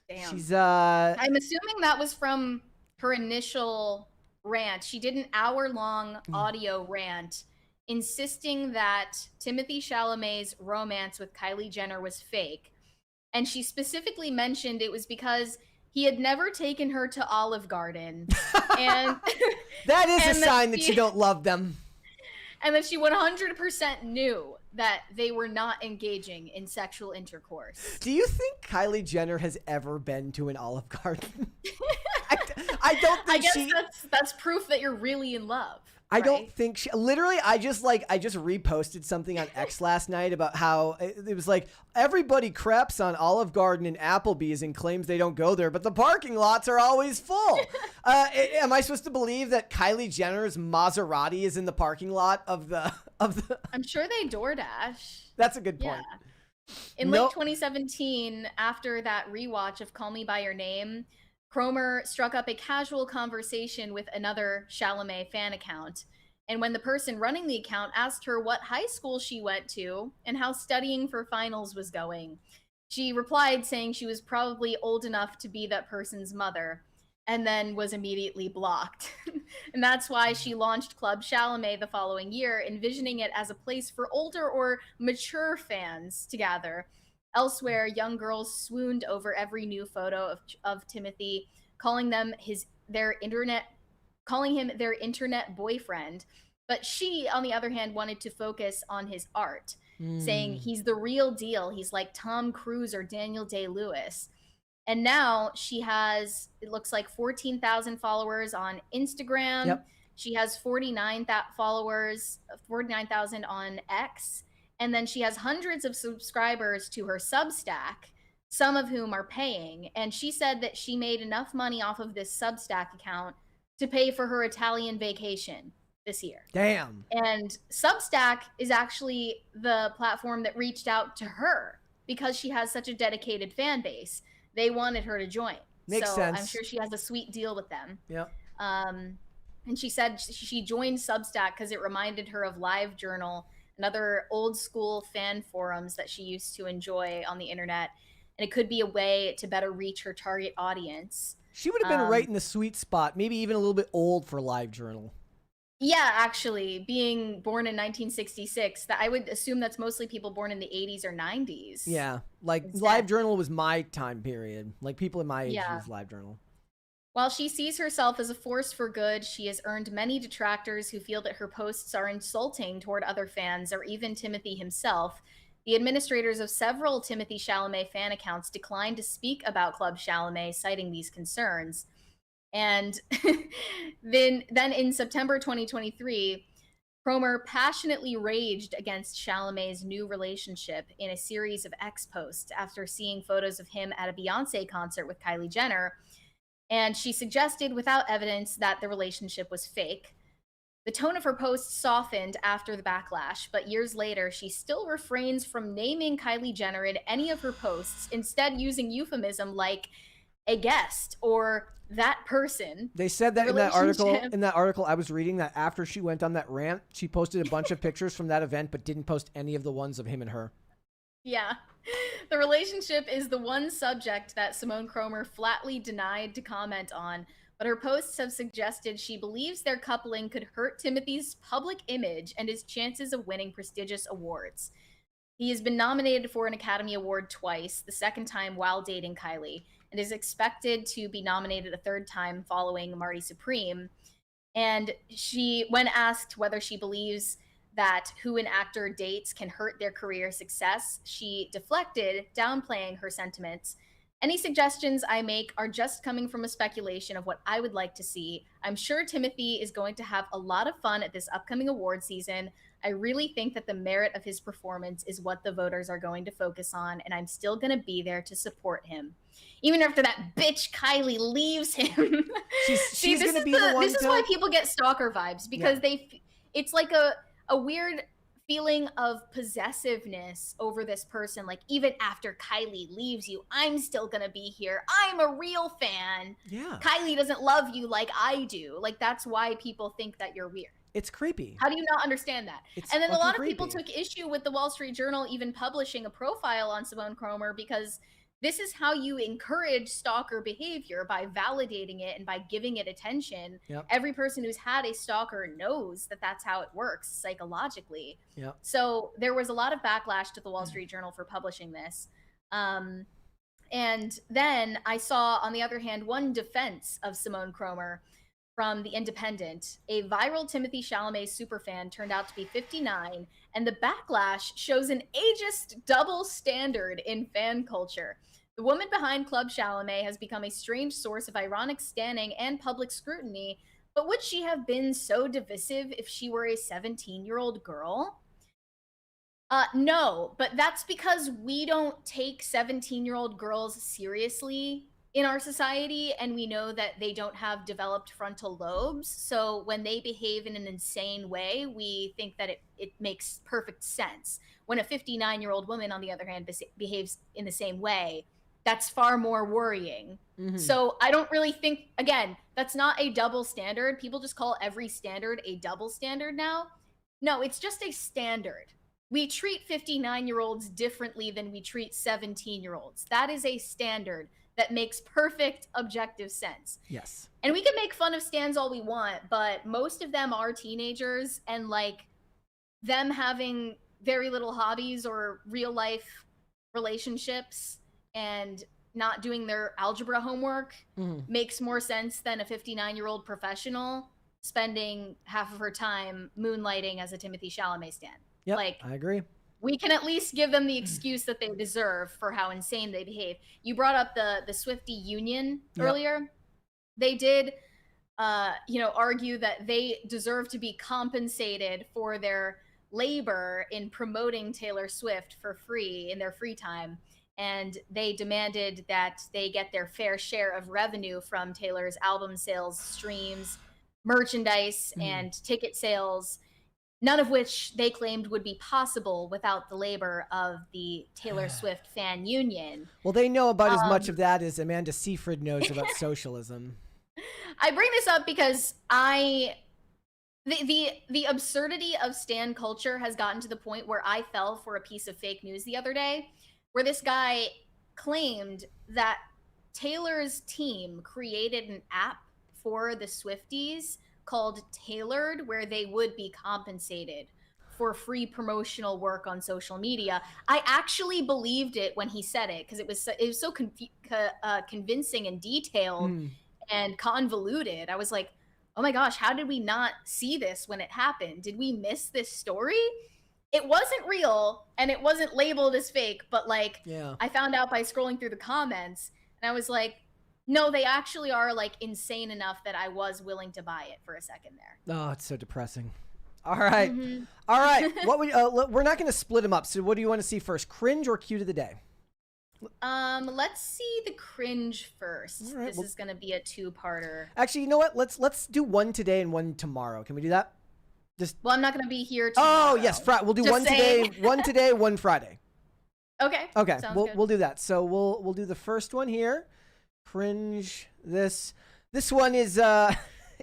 B: Damn.
A: She's
B: I'm assuming that was from her initial rant. She did an hour-long audio rant insisting that Timothee Chalamet's romance with Kylie Jenner was fake. And she specifically mentioned it was because he had never taken her to Olive Garden. And
A: that is a sign that you don't love them.
B: And that she 100% knew that they were not engaging in sexual intercourse.
A: Do you think Kylie Jenner has ever been to an Olive Garden? I don't think
B: I guess that's proof that you're really in love.
A: I don't think she literally. I just reposted something on X last night about how it was like everybody craps on Olive Garden and Applebee's and claims they don't go there, but the parking lots are always full. Am I supposed to believe that Kylie Jenner's Maserati is in the parking lot of the?
B: I'm sure they DoorDash.
A: That's a good point.
B: Yeah. In late 2017, after that rewatch of Call Me by Your Name, Cromer struck up a casual conversation with another Chalamet fan account. And when the person running the account asked her what high school she went to and how studying for finals was going, she replied saying she was probably old enough to be that person's mother, and then was immediately blocked. And that's why she launched Club Chalamet the following year, envisioning it as a place for older or mature fans to gather. Elsewhere, young girls swooned over every new photo of Timothee, calling him their internet boyfriend. But she, on the other hand, wanted to focus on his art, saying he's the real deal. He's like Tom Cruise or Daniel Day-Lewis. And now she has, it looks like 14,000 followers on Instagram.
A: Yep.
B: She has 49,000 on X. And then she has hundreds of subscribers to her Substack, some of whom are paying. And she said that she made enough money off of this Substack account to pay for her Italian vacation this year.
A: Damn.
B: And Substack is actually the platform that reached out to her because she has such a dedicated fan base. They wanted her to join.
A: Makes sense.
B: I'm sure she has a sweet deal with them.
A: Yep.
B: And she said she joined Substack because it reminded her of LiveJournal and other old school fan forums that she used to enjoy on the internet. And it could be a way to better reach her target audience.
A: She would have been right in the sweet spot, maybe even a little bit old for LiveJournal.
B: Yeah, actually, being born in 1966, that I would assume that's mostly people born in the 80s or 90s.
A: Yeah, like
B: Instead.
A: LiveJournal was my time period. Like people in my age
B: Yeah.
A: use LiveJournal.
B: While she sees herself as a force for good, she has earned many detractors who feel that her posts are insulting toward other fans or even Timothee himself. The administrators of several Timothee Chalamet fan accounts declined to speak about Club Chalamet, citing these concerns. And then in September 2023, Cromer passionately raged against Chalamet's new relationship in a series of X posts after seeing photos of him at a Beyonce concert with Kylie Jenner. And she suggested, without evidence, that the relationship was fake. The tone of her posts softened after the backlash, but years later, she still refrains from naming Kylie Jenner in any of her posts, instead using euphemism like a guest or that person.
A: They said that in that article I was reading, that after she went on that rant, she posted a bunch of pictures from that event, but didn't post any of the ones of him and her.
B: Yeah. The relationship is the one subject that Simone Cromer flatly denied to comment on, but her posts have suggested she believes their coupling could hurt Timothee's public image and his chances of winning prestigious awards. He has been nominated for an Academy Award twice, the second time while dating Kylie, and is expected to be nominated a third time following Marty Supreme. And she, when asked whether she believes that who an actor dates can hurt their career success, she deflected, downplaying her sentiments. Any suggestions I make are just coming from a speculation of what I would like to see. I'm sure Timothee is going to have a lot of fun at this upcoming award season. I really think that the merit of his performance is what the voters are going to focus on, and I'm still going to be there to support him. Even after that bitch Kylie leaves him.
A: She's going to be the one.
B: This is why people get stalker vibes, because it's like a weird feeling of possessiveness over this person. Like, even after Kylie leaves you, I'm still gonna be here. I'm a real fan.
A: Yeah.
B: Kylie doesn't love you like I do. Like, that's why people think that you're weird.
A: It's creepy.
B: How do you not understand that?
A: It's
B: and then a lot of
A: creepy.
B: people took issue with the Wall Street Journal even publishing a profile on Simone Cromer, because this is how you encourage stalker behavior, by validating it and by giving it attention.
A: Yep.
B: Every person who's had a stalker knows that that's how it works psychologically.
A: Yep.
B: So there was a lot of backlash to the Wall Street Journal for publishing this. And then I saw, on the other hand, one defense of Simone Cromer from The Independent. A viral Timothee Chalamet superfan turned out to be 59, and the backlash shows an ageist double standard in fan culture. The woman behind Club Chalamet has become a strange source of ironic standing and public scrutiny, but would she have been so divisive if she were a 17-year-old girl? No, but that's because we don't take 17-year-old girls seriously in our society, and we know that they don't have developed frontal lobes. So when they behave in an insane way, we think that it makes perfect sense. When a 59-year-old woman, on the other hand, behaves in the same way, that's far more worrying. Mm-hmm. So I don't really think, again, that's not a double standard. People just call every standard a double standard now. No, it's just a standard. We treat 59-year-olds differently than we treat 17-year-olds. That is a standard that makes perfect objective sense.
A: Yes.
B: And we can make fun of stans all we want, but most of them are teenagers, and like them having very little hobbies or real life relationships and not doing their algebra homework makes more sense than a 59-year-old professional spending half of her time moonlighting as a Timothee Chalamet stan.
A: Yep,
B: like,
A: I agree.
B: We can at least give them the excuse that they deserve for how insane they behave. You brought up the Swiftie union earlier. They did, argue that they deserve to be compensated for their labor in promoting Taylor Swift for free in their free time. And they demanded that they get their fair share of revenue from Taylor's album sales, streams, merchandise, and ticket sales, none of which they claimed would be possible without the labor of the Taylor Swift fan union.
A: Well, they know about as much of that as Amanda Seyfried knows about socialism.
B: I bring this up because the absurdity of stan culture has gotten to the point where I fell for a piece of fake news the other day, where this guy claimed that Taylor's team created an app for the Swifties called Tailored, where they would be compensated for free promotional work on social media. I actually believed it when he said it because it was so convincing and detailed and convoluted. I was like, oh my gosh, how did we not see this when it happened? Did we miss this story? It wasn't real and it wasn't labeled as fake, but like I found out by scrolling through the comments and I was like, no, they actually are like insane enough that I was willing to buy it for a second there.
A: Oh, it's so depressing. All right. All right. What we're not going to split them up. So what do you want to see first? Cringe or cute of the day?
B: Let's see the cringe first.
A: Right,
B: this is going to be a two-parter.
A: Actually, you know what? Let's do one today and one tomorrow. Can we do that?
B: Well, I'm not going to be here tomorrow.
A: Oh, yes. We'll do one today, one Friday.
B: Okay.
A: Okay. We'll do that. So we'll do the first one here. Cringe. This one is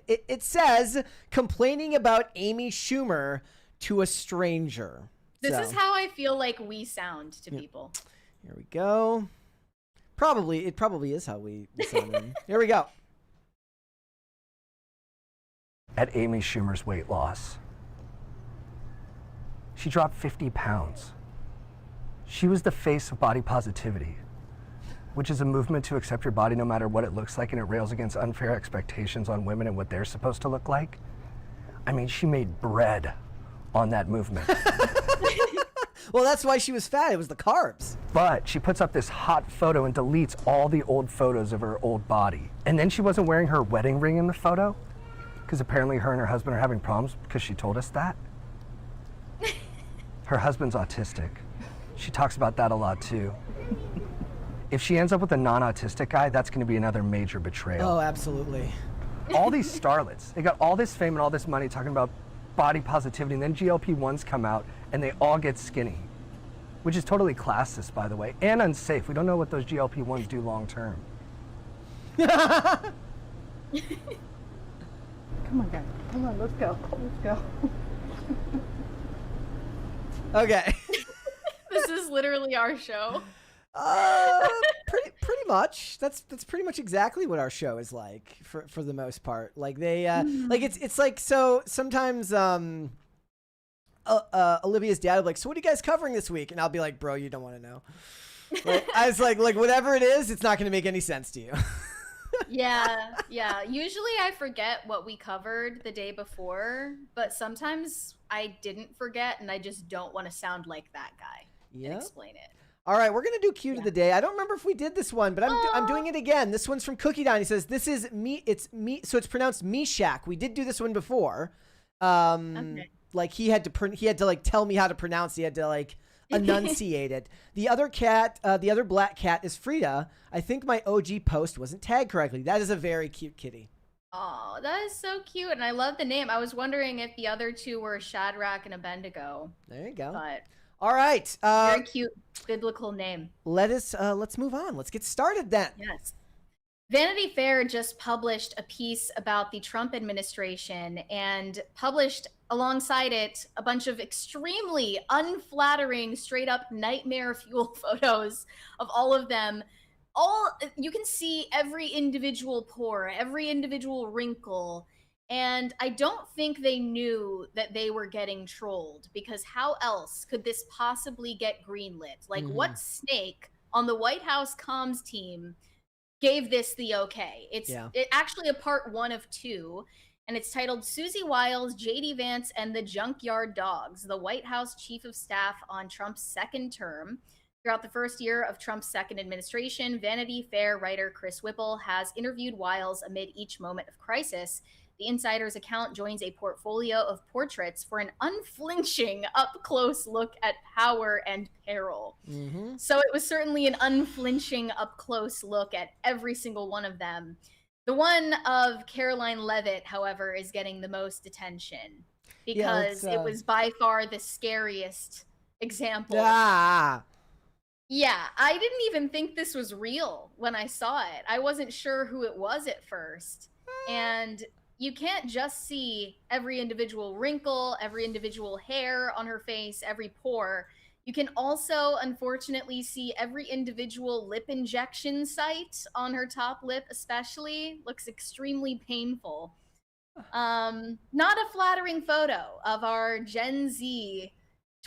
A: it says complaining about Amy Schumer to a stranger.
B: This is how I feel like we sound to people.
A: Here we go. It probably is how we sound. Here we go.
D: At Amy Schumer's weight loss, she dropped 50 pounds. She was the face of body positivity, which is a movement to accept your body no matter what it looks like, and it rails against unfair expectations on women and what they're supposed to look like. I mean, she made bread on that movement.
A: Well, that's why she was fat. It was the carbs.
D: But she puts up this hot photo and deletes all the old photos of her old body. And then she wasn't wearing her wedding ring in the photo, because apparently her and her husband are having problems because she told us that. Her husband's autistic. She talks about that a lot too. If she ends up with a non-autistic guy, that's going to be another major betrayal.
A: Oh, absolutely.
D: All these starlets, they got all this fame and all this money talking about body positivity, and then GLP-1s come out and they all get skinny, which is totally classist, by the way, and unsafe. We don't know what those GLP-1s do long term.
E: Come on, guys. Come on, let's go. Let's go.
A: Okay.
B: This is literally our show.
A: Pretty much. That's pretty much exactly what our show is like for the most part. Like they like it's like, so sometimes Olivia's dad will be like, so what are you guys covering this week? And I'll be like, bro, you don't want to know. Like, I was like whatever it is, it's not going to make any sense to you.
B: Yeah. Usually I forget what we covered the day before, but sometimes I didn't forget and I just don't want to sound like that guy and explain it.
A: All right, we're gonna do cute of the day. I don't remember if we did this one, but I'm doing it again. This one's from Cookie Don. He says this is me. It's me. So it's pronounced Meshach. We did do this one before. Like he had to like tell me how to pronounce. He had to like enunciate it. The other cat, the other black cat is Frida. I think my OG post wasn't tagged correctly. That is a very cute kitty.
B: Oh, that is so cute, and I love the name. I was wondering if the other two were Shadrach and Abednego.
A: There you go.
B: But
A: all right.
B: very cute biblical name.
A: Let's move on. Let's get started then.
B: Yes. Vanity Fair just published a piece about the Trump administration and published alongside it a bunch of extremely unflattering, straight up nightmare fuel photos of all of them. You can see every individual pore, every individual wrinkle. And I don't think they knew that they were getting trolled, because how else could this possibly get greenlit? Like, what snake on the White House comms team gave this the okay? It's actually a part 1 of 2, and it's titled Susie Wiles, J.D. Vance, and the Junkyard Dogs, the White House Chief of Staff on Trump's second term. Throughout the first year of Trump's second administration, Vanity Fair writer Chris Whipple has interviewed Wiles amid each moment of crisis. The insider's account joins a portfolio of portraits for an unflinching up-close look at power and peril. So it was certainly an unflinching up-close look at every single one of them. The one of Caroline Leavitt, however, is getting the most attention because it was by far the scariest example. Yeah, I didn't even think this was real when I saw it. I wasn't sure who it was at first. And you can't just see every individual wrinkle, every individual hair on her face, every pore. You can also, unfortunately, see every individual lip injection site on her top lip, especially. Looks extremely painful. Not a flattering photo of our Gen Z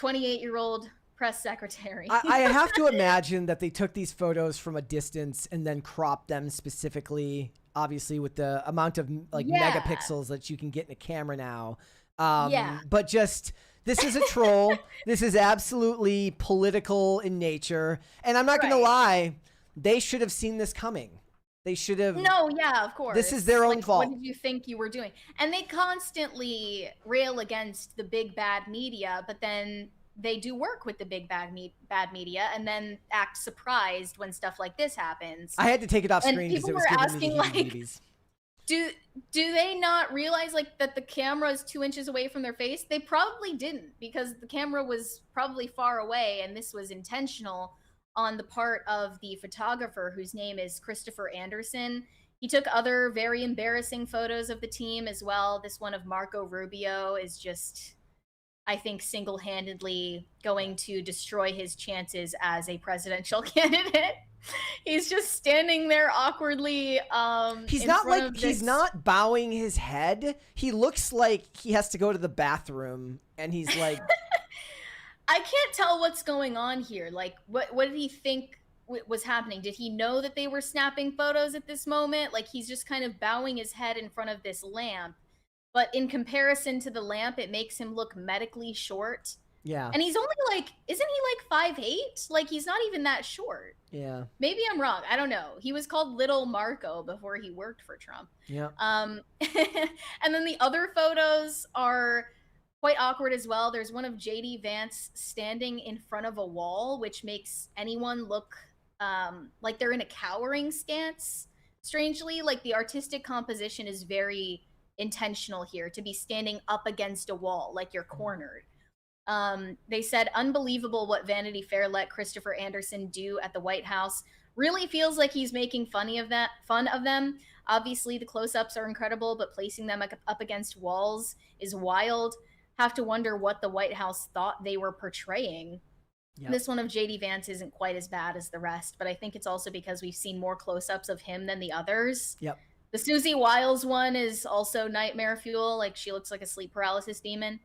B: 28-year-old press secretary.
A: I have to imagine that they took these photos from a distance and then cropped them specifically, obviously with the amount of like megapixels that you can get in a camera now. But just, this is a troll. This is absolutely political in nature. And I'm not going to lie, they should have seen this coming. They should have.
B: No, yeah, of course.
A: This is their own fault.
B: What did you think you were doing? And they constantly rail against the big bad media, but then they do work with the big bad media and then act surprised when stuff like this happens.
A: I had to take it off screen
B: because
A: it was
B: asking like, do they not realize like that the camera is 2 inches away from their face? They probably didn't, because the camera was probably far away, and this was intentional on the part of the photographer, whose name is Christopher Anderson. He took other very embarrassing photos of the team as well. This one of Marco Rubio is just, I think, single-handedly going to destroy his chances as a presidential candidate. He's just standing there awkwardly.
A: He's not like, he's not bowing his head. He looks like he has to go to the bathroom, and he's like,
B: I can't tell what's going on here. Like, what did he think was happening? Did he know that they were snapping photos at this moment? Like, he's just kind of bowing his head in front of this lamp. But in comparison to the lamp, it makes him look medically short.
A: Yeah.
B: And he's only like, isn't he like 5'8"? Like, he's not even that short.
A: Yeah.
B: Maybe I'm wrong. I don't know. He was called Little Marco before he worked for Trump.
A: Yeah.
B: And then the other photos are quite awkward as well. There's one of JD Vance standing in front of a wall, which makes anyone look like they're in a cowering stance. Strangely, like, the artistic composition is very intentional here, to be standing up against a wall like you're cornered. They said, unbelievable what Vanity Fair let Christopher Anderson do at the White House. Really feels like he's making fun of them. Obviously, the close-ups are incredible, but placing them up against walls is wild. Have to wonder what the White House thought they were portraying. Yep. This one of JD Vance isn't quite as bad as the rest, but I think it's also because we've seen more close-ups of him than the others.
A: Yep.
B: The Susie Wiles one is also nightmare fuel. Like, she looks like a sleep paralysis demon.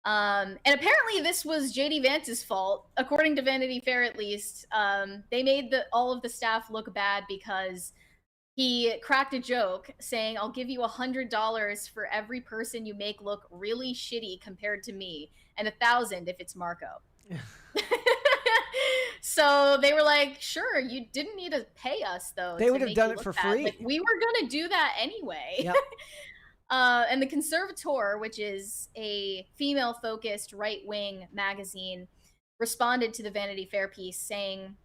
B: And apparently this was JD Vance's fault, according to Vanity Fair at least. They made all of the staff look bad because he cracked a joke saying, I'll give you $100 for every person you make look really shitty compared to me, and $1,000 if it's Marco. So they were like, sure, you didn't need to pay us, though.
A: They would have done it for free.
B: Like, we were going to do that anyway.
A: Yep.
B: And the Conservator, which is a female-focused right-wing magazine, responded to the Vanity Fair piece saying,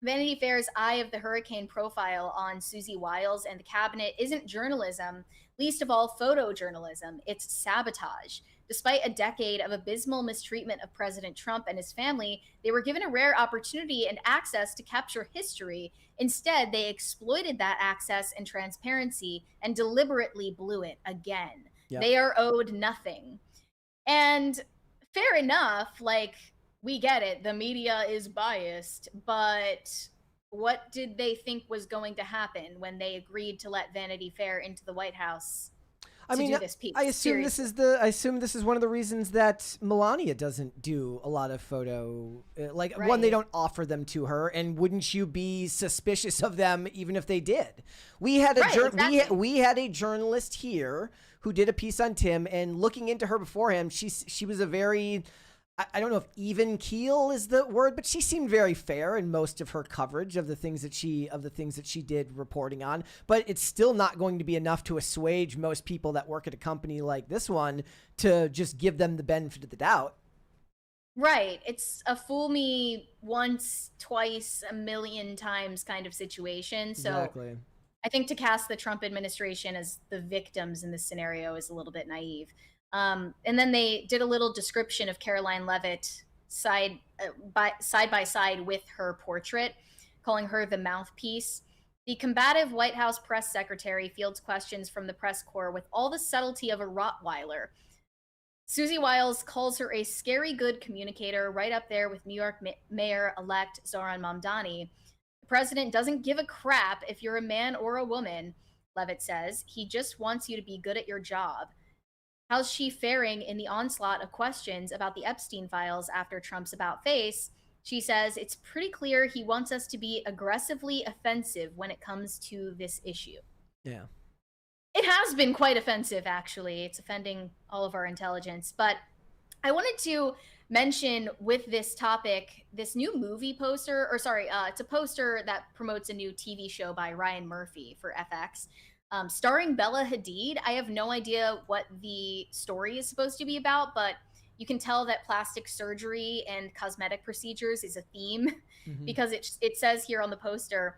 B: Vanity Fair's Eye of the Hurricane profile on Susie Wiles and the cabinet isn't journalism, least of all photojournalism. It's sabotage. Despite a decade of abysmal mistreatment of President Trump and his family, they were given a rare opportunity and access to capture history. Instead, they exploited that access and transparency and deliberately blew it again. Yep. They are owed nothing. And fair enough, like, we get it. The media is biased, but what did they think was going to happen when they agreed to let Vanity Fair into the White House? I mean,
A: I assume this is one of the reasons that Melania doesn't do a lot of photo. One, they don't offer them to her, and wouldn't you be suspicious of them even if they did? We had a we had a journalist here who did a piece on Tim, and looking into her beforehand, she was a very I don't know if even keel is the word, but she seemed very fair in most of her coverage of the things that she did reporting on. But it's still not going to be enough to assuage most people that work at a company like this one to just give them the benefit of the doubt.
B: Right. It's a fool me once, twice, a million times kind of situation. So
A: Exactly.
B: I think to cast the Trump administration as the victims in this scenario is a little bit naive. And then they did a little description of Caroline Leavitt side by side with her portrait, calling her the mouthpiece. The combative White House press secretary fields questions from the press corps with all the subtlety of a Rottweiler. Susie Wiles calls her a scary good communicator, right up there with New York Mayor-elect Zohran Mamdani. The president doesn't give a crap if you're a man or a woman, Leavitt says. He just wants you to be good at your job. How's she faring in the onslaught of questions about the Epstein files after Trump's about face? She says, it's pretty clear he wants us to be aggressively offensive when it comes to this issue.
A: Yeah.
B: It has been quite offensive, actually. It's offending all of our intelligence. But I wanted to mention with this topic, this new movie poster, it's a poster that promotes a new TV show by Ryan Murphy for FX. Starring Bella Hadid. I have no idea what the story is supposed to be about, but you can tell that plastic surgery and cosmetic procedures is a theme because it says here on the poster,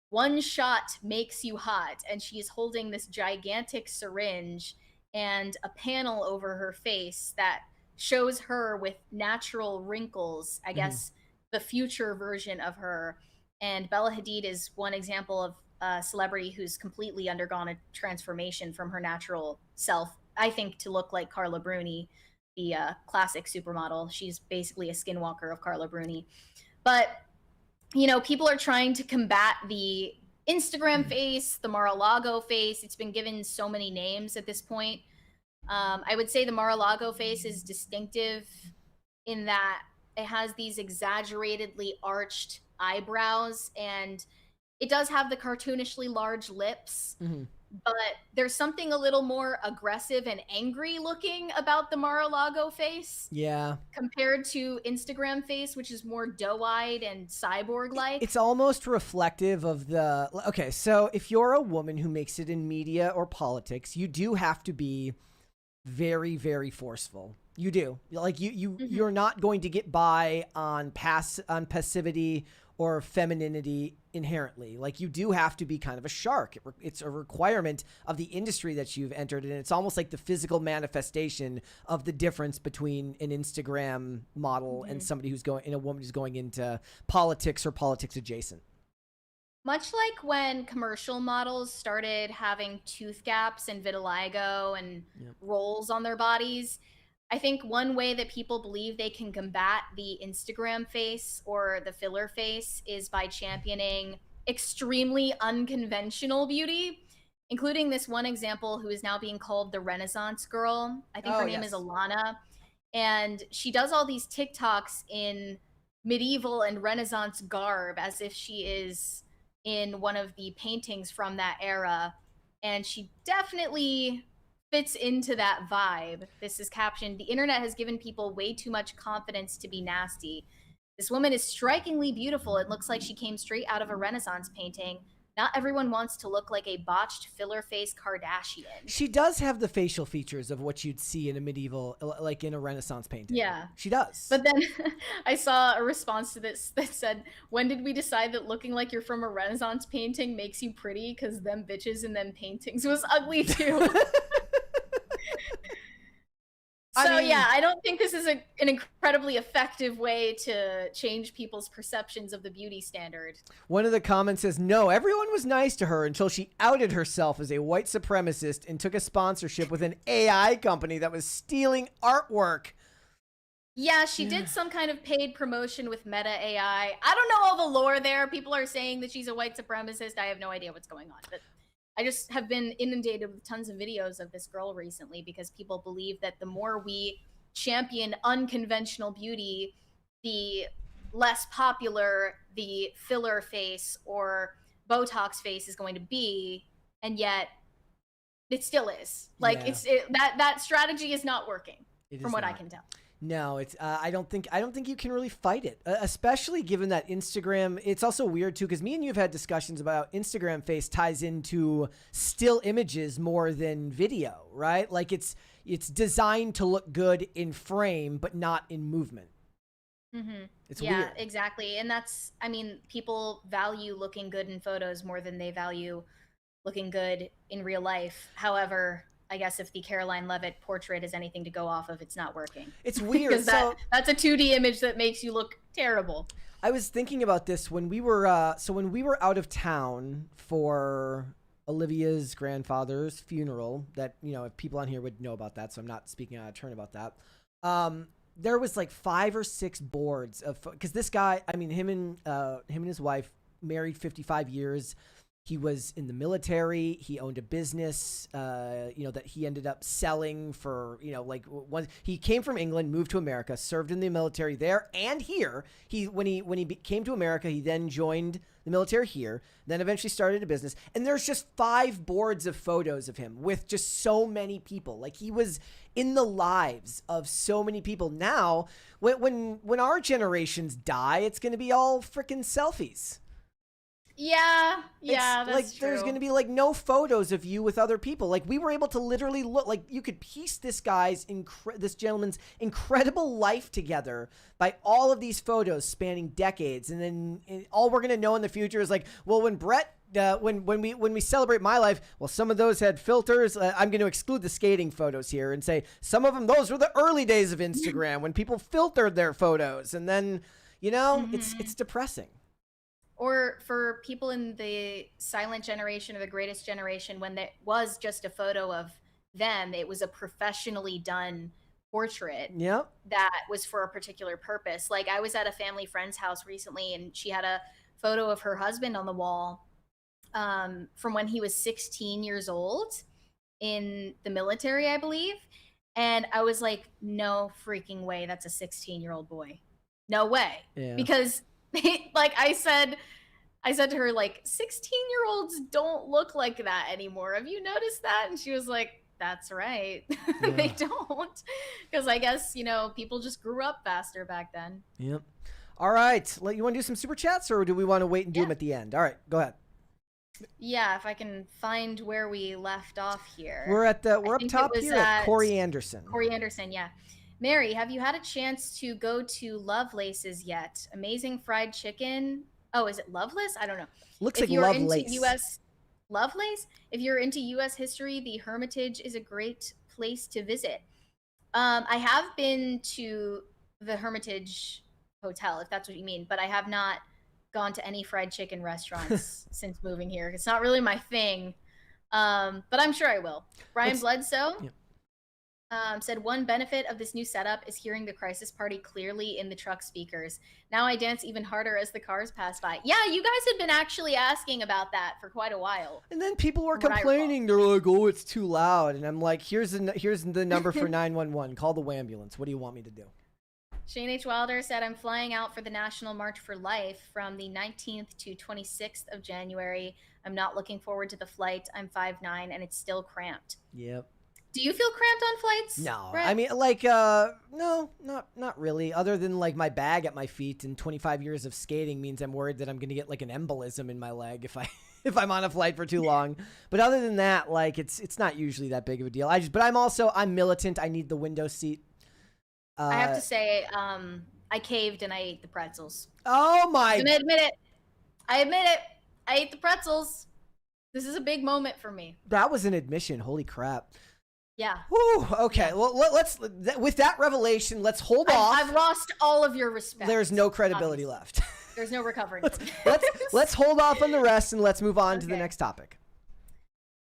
B: one shot makes you hot, and she's holding this gigantic syringe and a panel over her face that shows her with natural wrinkles, I guess the future version of her. And Bella Hadid is one example of a celebrity who's completely undergone a transformation from her natural self, I think, to look like Carla Bruni, the classic supermodel. She's basically a skinwalker of Carla Bruni. But, you know, people are trying to combat the Instagram face, the Mar-a-Lago face. It's been given so many names at this point. I would say the Mar-a-Lago face is distinctive in that it has these exaggeratedly arched eyebrows, and it does have the cartoonishly large lips, but there's something a little more aggressive and angry looking about the Mar-a-Lago face.
A: Yeah.
B: Compared to Instagram face, which is more doe-eyed and cyborg-like.
A: It's almost reflective of the... Okay, so if you're a woman who makes it in media or politics, you do have to be very, very forceful. You do. Like, you're not going to get by on passivity or femininity inherently. Like, you do have to be kind of a shark. It's a requirement of the industry that you've entered in. It's almost like the physical manifestation of the difference between an Instagram model and somebody a woman who's going into politics or politics adjacent.
B: Much like when commercial models started having tooth gaps and vitiligo and rolls on their bodies, I think one way that people believe they can combat the Instagram face or the filler face is by championing extremely unconventional beauty, including this one example who is now being called the Renaissance Girl. I think her name is Alana. And she does all these TikToks in medieval and Renaissance garb as if she is in one of the paintings from that era. And she definitely fits into that vibe. This is captioned, "The internet has given people way too much confidence to be nasty. This woman is strikingly beautiful. It looks like she came straight out of a Renaissance painting. Not everyone wants to look like a botched filler face Kardashian."
A: She does have the facial features of what you'd see in a medieval, like in a Renaissance painting.
B: Yeah.
A: She does.
B: But then I saw a response to this that said, "When did we decide that looking like you're from a Renaissance painting makes you pretty? Because them bitches in them paintings was ugly too." I don't think this is an incredibly effective way to change people's perceptions of the beauty standard.
A: One of the comments says, "No, everyone was nice to her until she outed herself as a white supremacist and took a sponsorship with an AI company that was stealing artwork."
B: Yeah, she did some kind of paid promotion with Meta AI. I don't know all the lore there. People are saying that she's a white supremacist. I have no idea what's going on. But I just have been inundated with tons of videos of this girl recently because people believe that the more we champion unconventional beauty, the less popular the filler face or Botox face is going to be, and yet it still is. Like, that strategy is not working, from what I can tell.
A: No, it's I don't think you can really fight it, especially given that Instagram. It's also weird too because me and you have had discussions about Instagram face ties into still images more than video, right? Like it's designed to look good in frame, but not in movement. It's weird.
B: Exactly. And that's, I mean, people value looking good in photos more than they value looking good in real life. However, I guess if the Caroline Levitt portrait is anything to go off of, it's not working.
A: It's weird.
B: Because that's a 2D image that makes you look terrible.
A: I was thinking about this when we were when we were out of town for Olivia's grandfather's funeral. That, you know, if people on here would know about that, so I'm not speaking out of turn about that. There was like 5 or 6 boards of, because this guy, I mean, him and his wife married 55 years. He was in the military. He owned a business, you know, that he ended up selling for, you know, like he came from England, moved to America, served in the military there and here. When he came to America, he then joined the military here, then eventually started a business. And there's just 5 boards of photos of him with just so many people. Like he was in the lives of so many people. Now, when our generations die, it's going to be all freaking selfies.
B: Yeah, that's
A: like
B: true.
A: There's going to be like no photos of you with other people. Like we were able to literally look, like you could piece this gentleman's incredible life together by all of these photos spanning decades, and then all we're going to know in the future is like, well, when Brett. When we celebrate my life, well, some of those had filters. I'm going to exclude the skating photos here and say some of them, those were the early days of Instagram when people filtered their photos, and then, you know, it's depressing.
B: Or for people in the silent generation or the greatest generation, when there was just a photo of them, it was a professionally done portrait that was for a particular purpose. Like I was at a family friend's house recently, and she had a photo of her husband on the wall from when he was 16 years old in the military, I believe. And I was like, no freaking way, that's a 16-year-old boy. No way. Yeah. Because like I said to her, like, 16-year-olds don't look like that anymore. Have you noticed that? And she was like, that's right. Yeah. They don't. Because I guess, you know, people just grew up faster back then.
A: Yep. All right. You want to do some super chats, or do we want to wait and do them at the end? All right, go ahead.
B: Yeah, if I can find where we left off here.
A: We're up top here at Corey Anderson.
B: Corey Anderson, yeah. Mary, have you had a chance to go to Lovelace's yet? Amazing fried chicken. Oh, is it Loveless? I don't know.
A: Looks like Lovelace.
B: Lovelace? If you're into U.S. history, the Hermitage is a great place to visit. I have been to the Hermitage Hotel, if that's what you mean, but I have not gone to any fried chicken restaurants since moving here. It's not really my thing, but I'm sure I will. Brian Bledsoe said, one benefit of this new setup is hearing the Crisis Party clearly in the truck speakers. Now I dance even harder as the cars pass by. Yeah, you guys had been actually asking about that for quite a while.
A: And then people were complaining. They're like, oh, it's too loud. And I'm like, here's the number for 911. Call the ambulance. What do you want me to do?
B: Shane H. Wilder said, I'm flying out for the National March for Life from the 19th to 26th of January. I'm not looking forward to the flight. I'm 5'9", and it's still cramped.
A: Yep.
B: Do you feel cramped on flights?
A: No.
B: Brett?
A: I mean, like, no, not really. Other than, like, my bag at my feet, and 25 years of skating means I'm worried that I'm going to get, like, an embolism in my leg if I'm on a flight for too long. But other than that, like, it's not usually that big of a deal. But I'm militant. I need the window seat.
B: I have to say, I caved and I ate the pretzels.
A: Oh my!
B: I admit it. I ate the pretzels. This is a big moment for me.
A: That was an admission. Holy crap!
B: Yeah.
A: Whew, okay. Well, let's with that revelation, let's hold off.
B: I've lost all of your respect.
A: There's no credibility left.
B: There's no recovering.
A: let's hold off on the rest and let's move on to the next topic.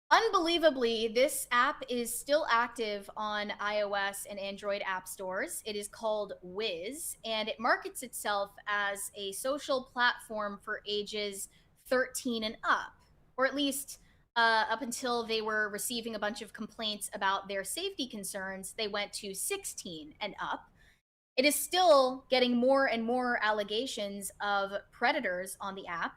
B: Unbelievably, this app is still active on iOS and Android app stores. It is called Wiz, and it markets itself as a social platform for ages 13 and up, or at least up until they were receiving a bunch of complaints about their safety concerns, they went to 16 and up. It is still getting more and more allegations of predators on the app.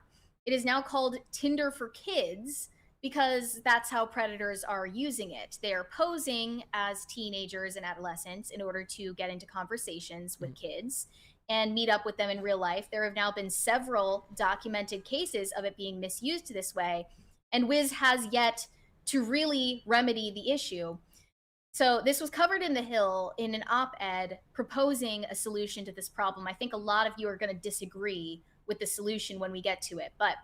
B: It is now called Tinder for Kids, because that's how predators are using it. They're posing as teenagers and adolescents in order to get into conversations with kids and meet up with them in real life. There have now been several documented cases of it being misused this way, and Wiz has yet to really remedy the issue. So this was covered in The Hill in an op-ed proposing a solution to this problem. I think a lot of you are going to disagree with the solution when we get to it, but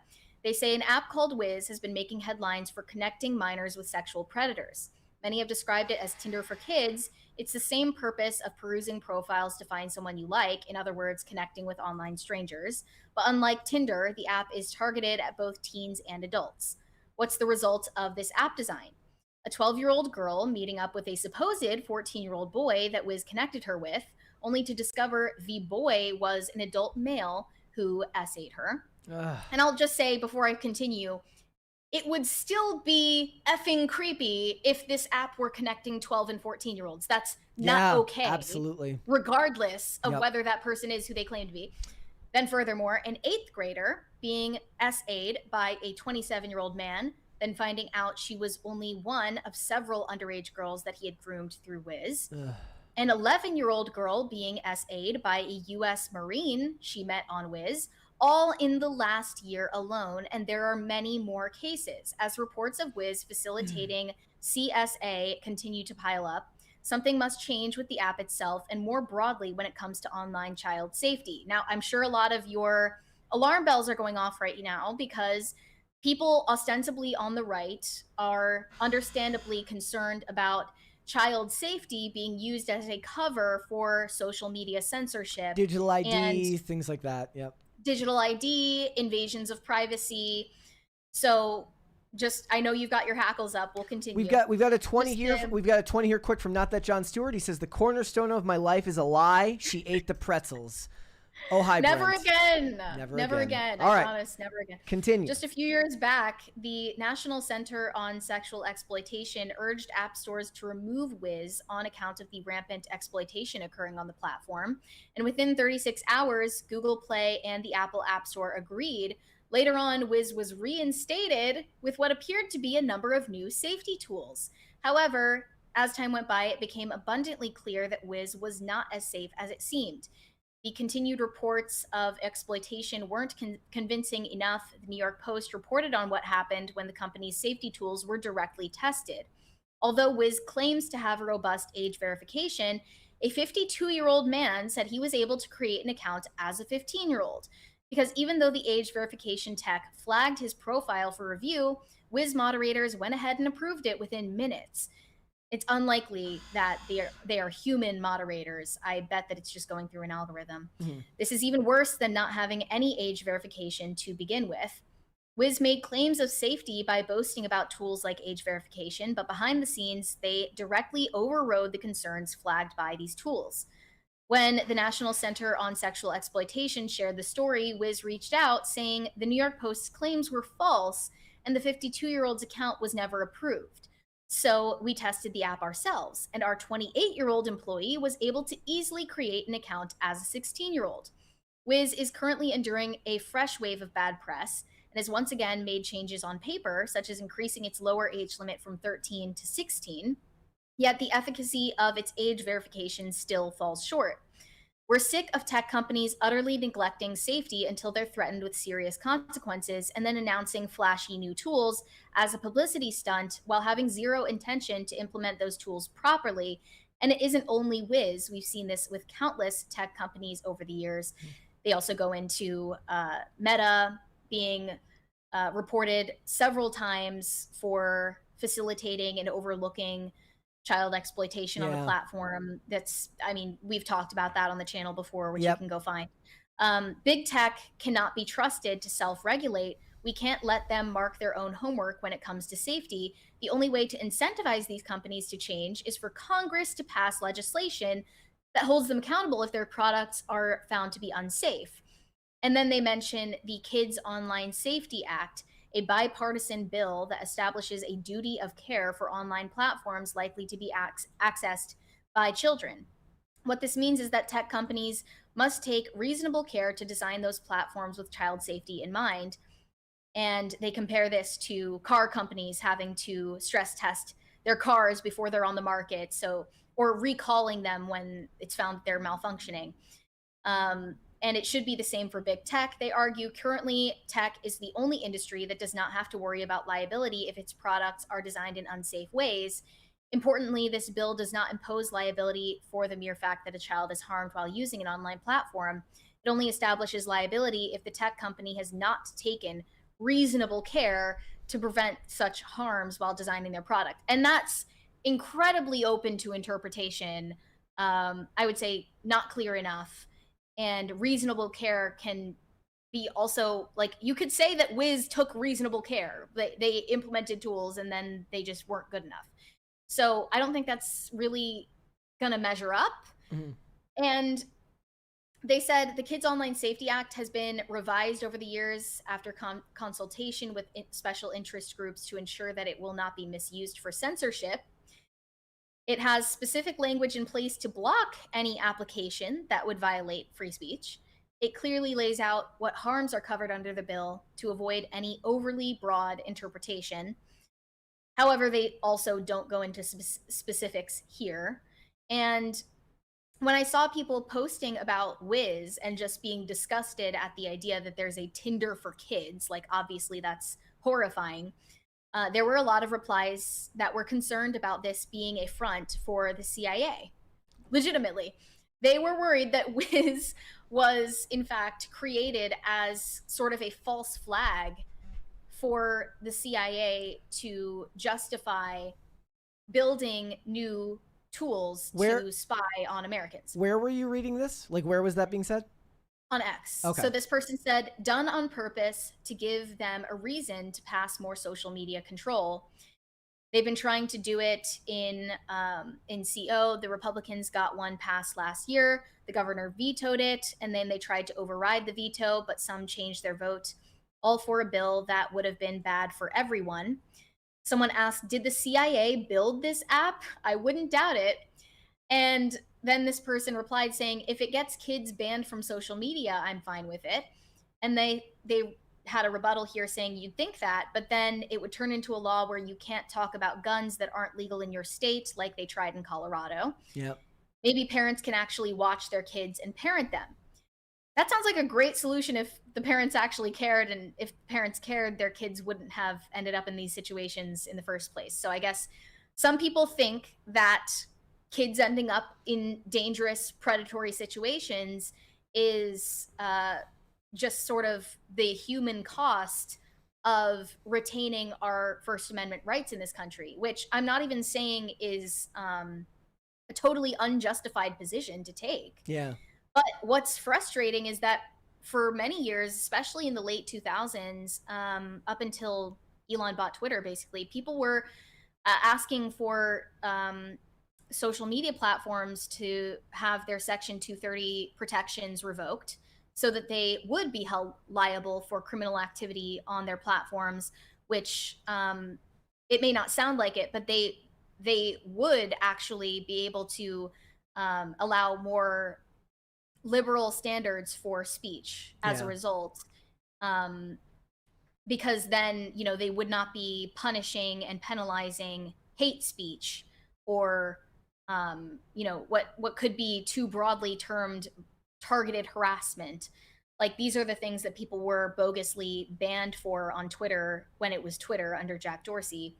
B: they say an app called Wiz has been making headlines for connecting minors with sexual predators. Many have described it as Tinder for Kids. It's the same purpose of perusing profiles to find someone you like, in other words, connecting with online strangers. But unlike Tinder, the app is targeted at both teens and adults. What's the result of this app design? A 12-year-old girl meeting up with a supposed 14-year-old boy that Wiz connected her with, only to discover the boy was an adult male who essayed her. And I'll just say before I continue, it would still be effing creepy if this app were connecting 12 and 14-year-olds. That's not okay.
A: Absolutely.
B: Regardless of whether that person is who they claim to be. Then furthermore, an 8th grader being SA'd by a 27-year-old man, then finding out she was only one of several underage girls that he had groomed through Wiz. An 11-year-old girl being SA'd by a U.S. Marine she met on Wiz, all in the last year alone, and there are many more cases. As reports of Wiz facilitating CSA continue to pile up, something must change with the app itself and more broadly when it comes to online child safety. Now, I'm sure a lot of your alarm bells are going off right now because people ostensibly on the right are understandably concerned about child safety being used as a cover for social media censorship.
A: Digital ID, things like that. Yep.
B: Digital ID, invasions of privacy. So just, I know you've got your hackles up. We'll continue.
A: We've got a 20 here. We've got a 20 here quick from Not That John Stewart. He says, the cornerstone of my life is a lie. She ate the pretzels. Oh, hi,
B: Never
A: Brent.
B: again.
A: Never
B: again.
A: All
B: I
A: right.
B: promise, never again.
A: Continue.
B: Just a few years back, the National Center on Sexual Exploitation urged app stores to remove Wiz on account of the rampant exploitation occurring on the platform. And within 36 hours, Google Play and the Apple App Store agreed. Later on, Wiz was reinstated with what appeared to be a number of new safety tools. However, as time went by, it became abundantly clear that Wiz was not as safe as it seemed. The continued reports of exploitation weren't convincing enough. The New York Post reported on what happened when the company's safety tools were directly tested. Although Wiz claims to have robust age verification, a 52-year-old man said he was able to create an account as a 15-year-old. Because even though the age verification tech flagged his profile for review, Wiz moderators went ahead and approved it within minutes. It's unlikely that they are human moderators. I bet that it's just going through an algorithm. This is even worse than not having any age verification to begin with. Wiz made claims of safety by boasting about tools like age verification, but behind the scenes, they directly overrode the concerns flagged by these tools. When the National Center on Sexual Exploitation shared the story, Wiz reached out saying the New York Post's claims were false and the 52-year-old's account was never approved. So we tested the app ourselves, and our 28-year-old employee was able to easily create an account as a 16-year-old. Wiz is currently enduring a fresh wave of bad press and has once again made changes on paper, such as increasing its lower age limit from 13 to 16. Yet the efficacy of its age verification still falls short. We're sick of tech companies utterly neglecting safety until they're threatened with serious consequences and then announcing flashy new tools as a publicity stunt while having zero intention to implement those tools properly. And it isn't only Wiz. We've seen this with countless tech companies over the years. They also go into Meta being reported several times for facilitating and overlooking child exploitation on the platform. We've talked about that on the channel before, which you can go find. Big tech cannot be trusted to self-regulate. We can't let them mark their own homework when it comes to safety. The only way to incentivize these companies to change is for Congress to pass legislation that holds them accountable if their products are found to be unsafe. And then they mention the Kids Online Safety Act, a bipartisan bill that establishes a duty of care for online platforms likely to be accessed by children. What this means is that tech companies must take reasonable care to design those platforms with child safety in mind. And they compare this to car companies having to stress test their cars before they're on the market, or recalling them when it's found that they're malfunctioning. And it should be the same for big tech. They argue currently tech is the only industry that does not have to worry about liability if its products are designed in unsafe ways. Importantly, this bill does not impose liability for the mere fact that a child is harmed while using an online platform. It only establishes liability if the tech company has not taken reasonable care to prevent such harms while designing their product. And that's incredibly open to interpretation. I would say not clear enough. And reasonable care can be also, like, you could say that Wiz took reasonable care. They implemented tools and then they just weren't good enough. So I don't think that's really gonna measure up. And they said the Kids Online Safety Act has been revised over the years after consultation with special interest groups to ensure that it will not be misused for censorship. It has specific language in place to block any application that would violate free speech. It clearly lays out what harms are covered under the bill to avoid any overly broad interpretation. However, they also don't go into specifics here. And when I saw people posting about Wiz and just being disgusted at the idea that there's a Tinder for kids, like, obviously that's horrifying. There were a lot of replies that were concerned about this being a front for the CIA. Legitimately. They were worried that Wiz was, in fact, created as sort of a false flag for the CIA to justify building new tools to spy on Americans.
A: Where were you reading this? Like, where was that being said?
B: On X.
A: Okay.
B: So this person said, done on purpose to give them a reason to pass more social media control. They've been trying to do it in CO. The Republicans got one passed last year. The governor vetoed it, and then they tried to override the veto, but some changed their vote, all for a bill that would have been bad for everyone. Someone asked, did the CIA build this app? I wouldn't doubt it. And then this person replied saying, if it gets kids banned from social media, I'm fine with it. And they had a rebuttal here saying you'd think that, but then it would turn into a law where you can't talk about guns that aren't legal in your state, like they tried in Colorado.
A: Yep.
B: Maybe parents can actually watch their kids and parent them. That sounds like a great solution if the parents actually cared, and if parents cared, their kids wouldn't have ended up in these situations in the first place. So I guess some people think that kids ending up in dangerous predatory situations is just sort of the human cost of retaining our First Amendment rights in this country, which I'm not even saying is a totally unjustified position to take.
A: Yeah.
B: But what's frustrating is that for many years, especially in the late 2000s, up until Elon bought Twitter, basically, people were asking for social media platforms to have their Section 230 protections revoked so that they would be held liable for criminal activity on their platforms, which it may not sound like it, but they would actually be able to allow more liberal standards for speech as a result, because then, you know, they would not be punishing and penalizing hate speech or you know, what could be too broadly termed targeted harassment. Like, these are the things that people were bogusly banned for on Twitter when it was Twitter under Jack Dorsey.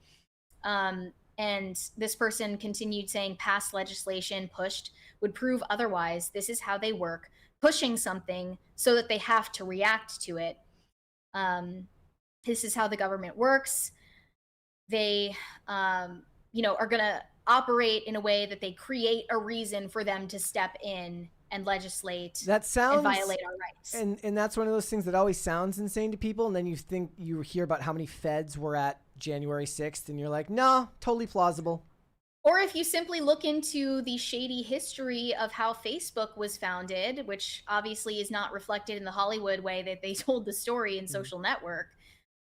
B: And this person continued saying past legislation pushed would prove otherwise. This is how they work, pushing something so that they have to react to it. This is how the government works. They, you know, are going to operate in a way that they create a reason for them to step in and legislate
A: that sounds,
B: and violate our rights.
A: And that's one of those things that always sounds insane to people. And then you hear about how many feds were at January 6th and you're like, no, totally plausible.
B: Or if you simply look into the shady history of how Facebook was founded, which obviously is not reflected in the Hollywood way that they told the story in Social Network.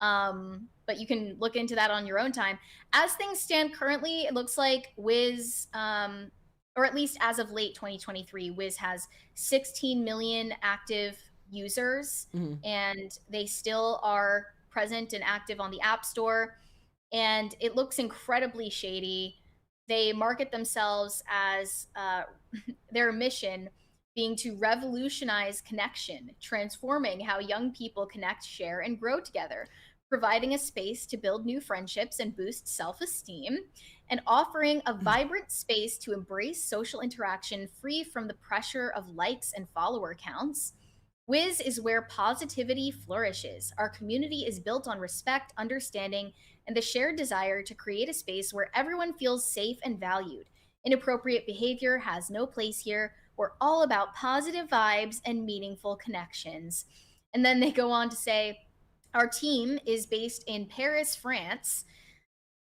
B: But you can look into that on your own time. As things stand currently, it looks like Wiz, or at least as of late 2023, Wiz has 16 million active users, and they still are present and active on the App Store, and it looks incredibly shady. They market themselves as their mission being to revolutionize connection, transforming how young people connect, share, and grow together, providing a space to build new friendships and boost self-esteem, and offering a vibrant space to embrace social interaction free from the pressure of likes and follower counts. Wiz is where positivity flourishes. Our community is built on respect, understanding, and the shared desire to create a space where everyone feels safe and valued. Inappropriate behavior has no place here. We're all about positive vibes and meaningful connections. And then they go on to say, our team is based in Paris, France.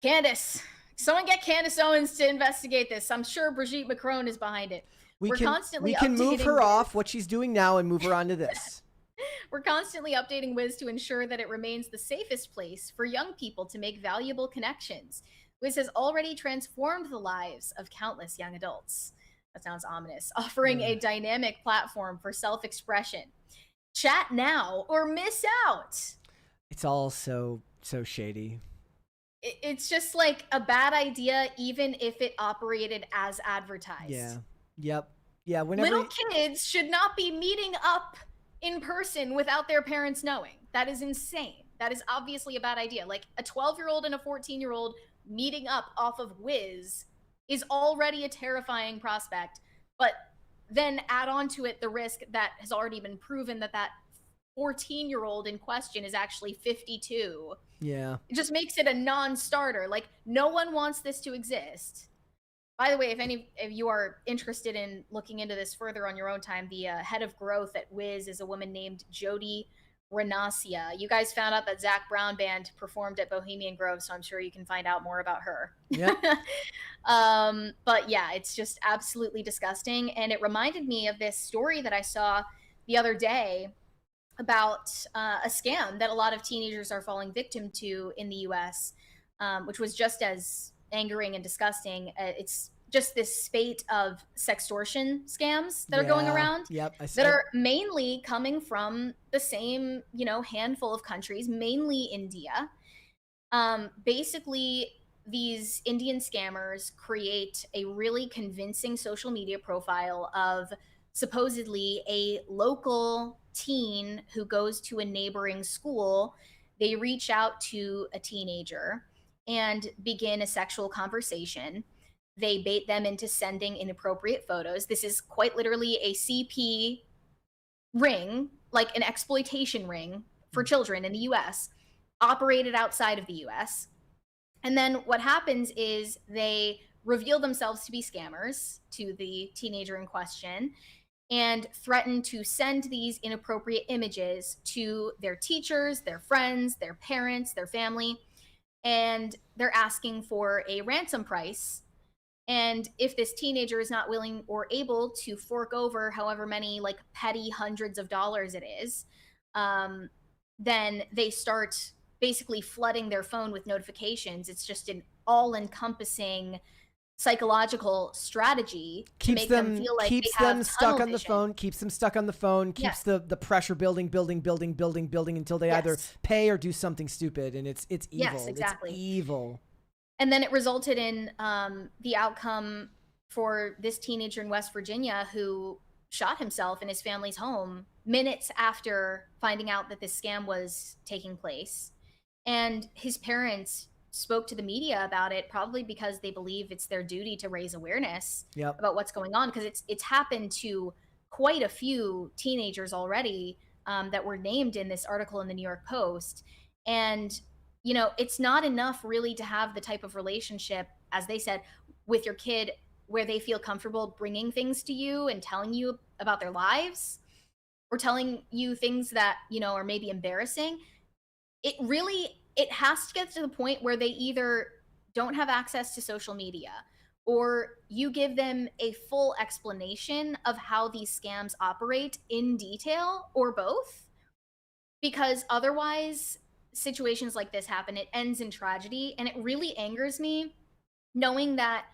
B: Candace, someone get Candace Owens to investigate this. I'm sure Brigitte Macron is behind it.
A: We can move her off what she's doing now and move her on to this.
B: We're constantly updating Wiz to ensure that it remains the safest place for young people to make valuable connections. Wiz has already transformed the lives of countless young adults. That sounds ominous. Offering a dynamic platform for self-expression. Chat now or miss out.
A: It's all so shady.
B: It's just like a bad idea, even if it operated as advertised.
A: Yeah. Yep. Yeah.
B: Little kids should not be meeting up in person without their parents knowing. That is insane. That is obviously a bad idea. Like a 12-year-old and a 14-year-old meeting up off of Wiz is already a terrifying prospect. But then add on to it the risk that has already been proven that that 14-year-old in question is actually 52.
A: Yeah.
B: It just makes it a non-starter. Like, no one wants this to exist. By the way, if you are interested in looking into this further on your own time, the head of growth at Wiz is a woman named Jody Renacia. You guys found out that Zach Brown Band performed at Bohemian Grove, so I'm sure you can find out more about her.
A: Yeah.
B: But yeah, it's just absolutely disgusting. And it reminded me of this story that I saw the other day about a scam that a lot of teenagers are falling victim to in the US, which was just as angering and disgusting. It's just this spate of sextortion scams that are going around.
A: Yep,
B: that are mainly coming from the same, handful of countries, mainly India. Basically, these Indian scammers create a really convincing social media profile of supposedly a local teen who goes to a neighboring school. They reach out to a teenager and begin a sexual conversation. They bait them into sending inappropriate photos. This is quite literally a CP ring, like an exploitation ring for children in the US, operated outside of the US. And then what happens is they reveal themselves to be scammers to the teenager in question and threaten to send these inappropriate images to their teachers, their friends, their parents, their family. And they're asking for a ransom price. And if this teenager is not willing or able to fork over however many like petty hundreds of dollars it is, then they start basically flooding their phone with notifications. It's just an all-encompassing psychological strategy to make them feel like
A: keeps
B: they have
A: them stuck
B: tunnel
A: on the
B: vision.
A: phone, keeps them stuck on the phone, keeps the pressure building until they either pay or do something stupid, and it's evil.
B: Yes, exactly.
A: It's evil.
B: And then it resulted in the outcome for this teenager in West Virginia who shot himself in his family's home minutes after finding out that this scam was taking place. And his parents spoke to the media about it, probably because they believe it's their duty to raise awareness about what's going on, because it's happened to quite a few teenagers already that were named in this article in the New York Post. And it's not enough really to have the type of relationship, as they said, with your kid where they feel comfortable bringing things to you and telling you about their lives or telling you things that are maybe embarrassing. It has to get to the point where they either don't have access to social media or you give them a full explanation of how these scams operate in detail, or both, because otherwise situations like this happen. It ends in tragedy. And it really angers me knowing that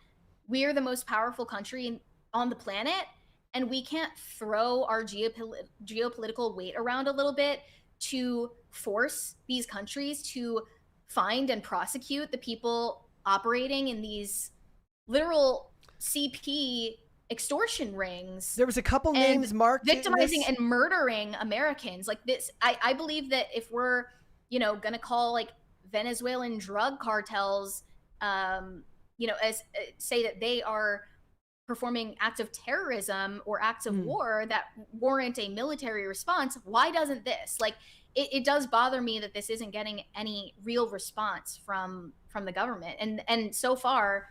B: we're the most powerful country on the planet and we can't throw our geopolitical weight around a little bit to force these countries to find and prosecute the people operating in these literal CP extortion rings.
A: There was a couple names marked
B: victimizing and murdering Americans like this. I believe that if we're, you know, gonna call like Venezuelan drug cartels, you know, as say that they are performing acts of terrorism or acts of war that warrant a military response, why doesn't this? Like, it does bother me that this isn't getting any real response from the government. And so far,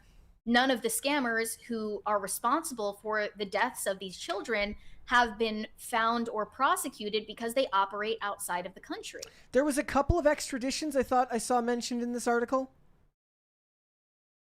B: none of the scammers who are responsible for the deaths of these children have been found or prosecuted because they operate outside of the country.
A: There was a couple of extraditions I thought I saw mentioned in this article.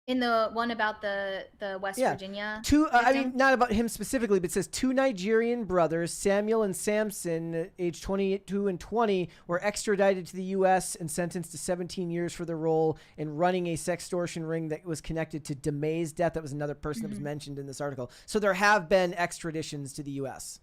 B: In the one about the West Virginia?
A: I mean, not about him specifically, but it says 2 Nigerian brothers, Samuel and Samson, aged 22 and 20, were extradited to the U.S. and sentenced to 17 years for their role in running a sextortion ring that was connected to DeMay's death. That was another person that was mentioned in this article. So there have been extraditions to the U.S.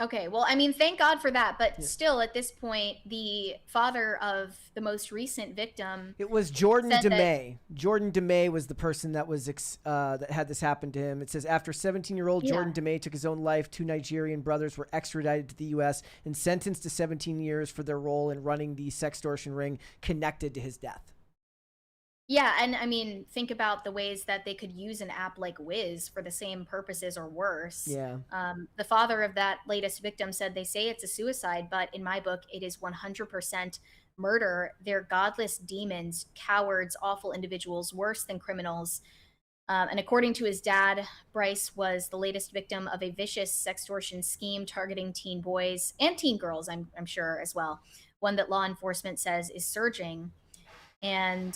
B: Okay, well, I mean, thank God for that. But still, at this point, the father of the most recent victim...
A: It was Jordan DeMay. Jordan DeMay was the person that was that had this happen to him. It says, after 17-year-old Jordan DeMay took his own life, 2 Nigerian brothers were extradited to the U.S. and sentenced to 17 years for their role in running the sextortion ring connected to his death.
B: Yeah, and I mean, think about the ways that they could use an app like Wiz for the same purposes or worse.
A: Yeah.
B: The father of that latest victim said, they say it's a suicide, but in my book, it is 100% murder. They're godless demons, cowards, awful individuals, worse than criminals. And according to his dad, Bryce was the latest victim of a vicious sextortion scheme targeting teen boys and teen girls, I'm sure as well. One that law enforcement says is surging. And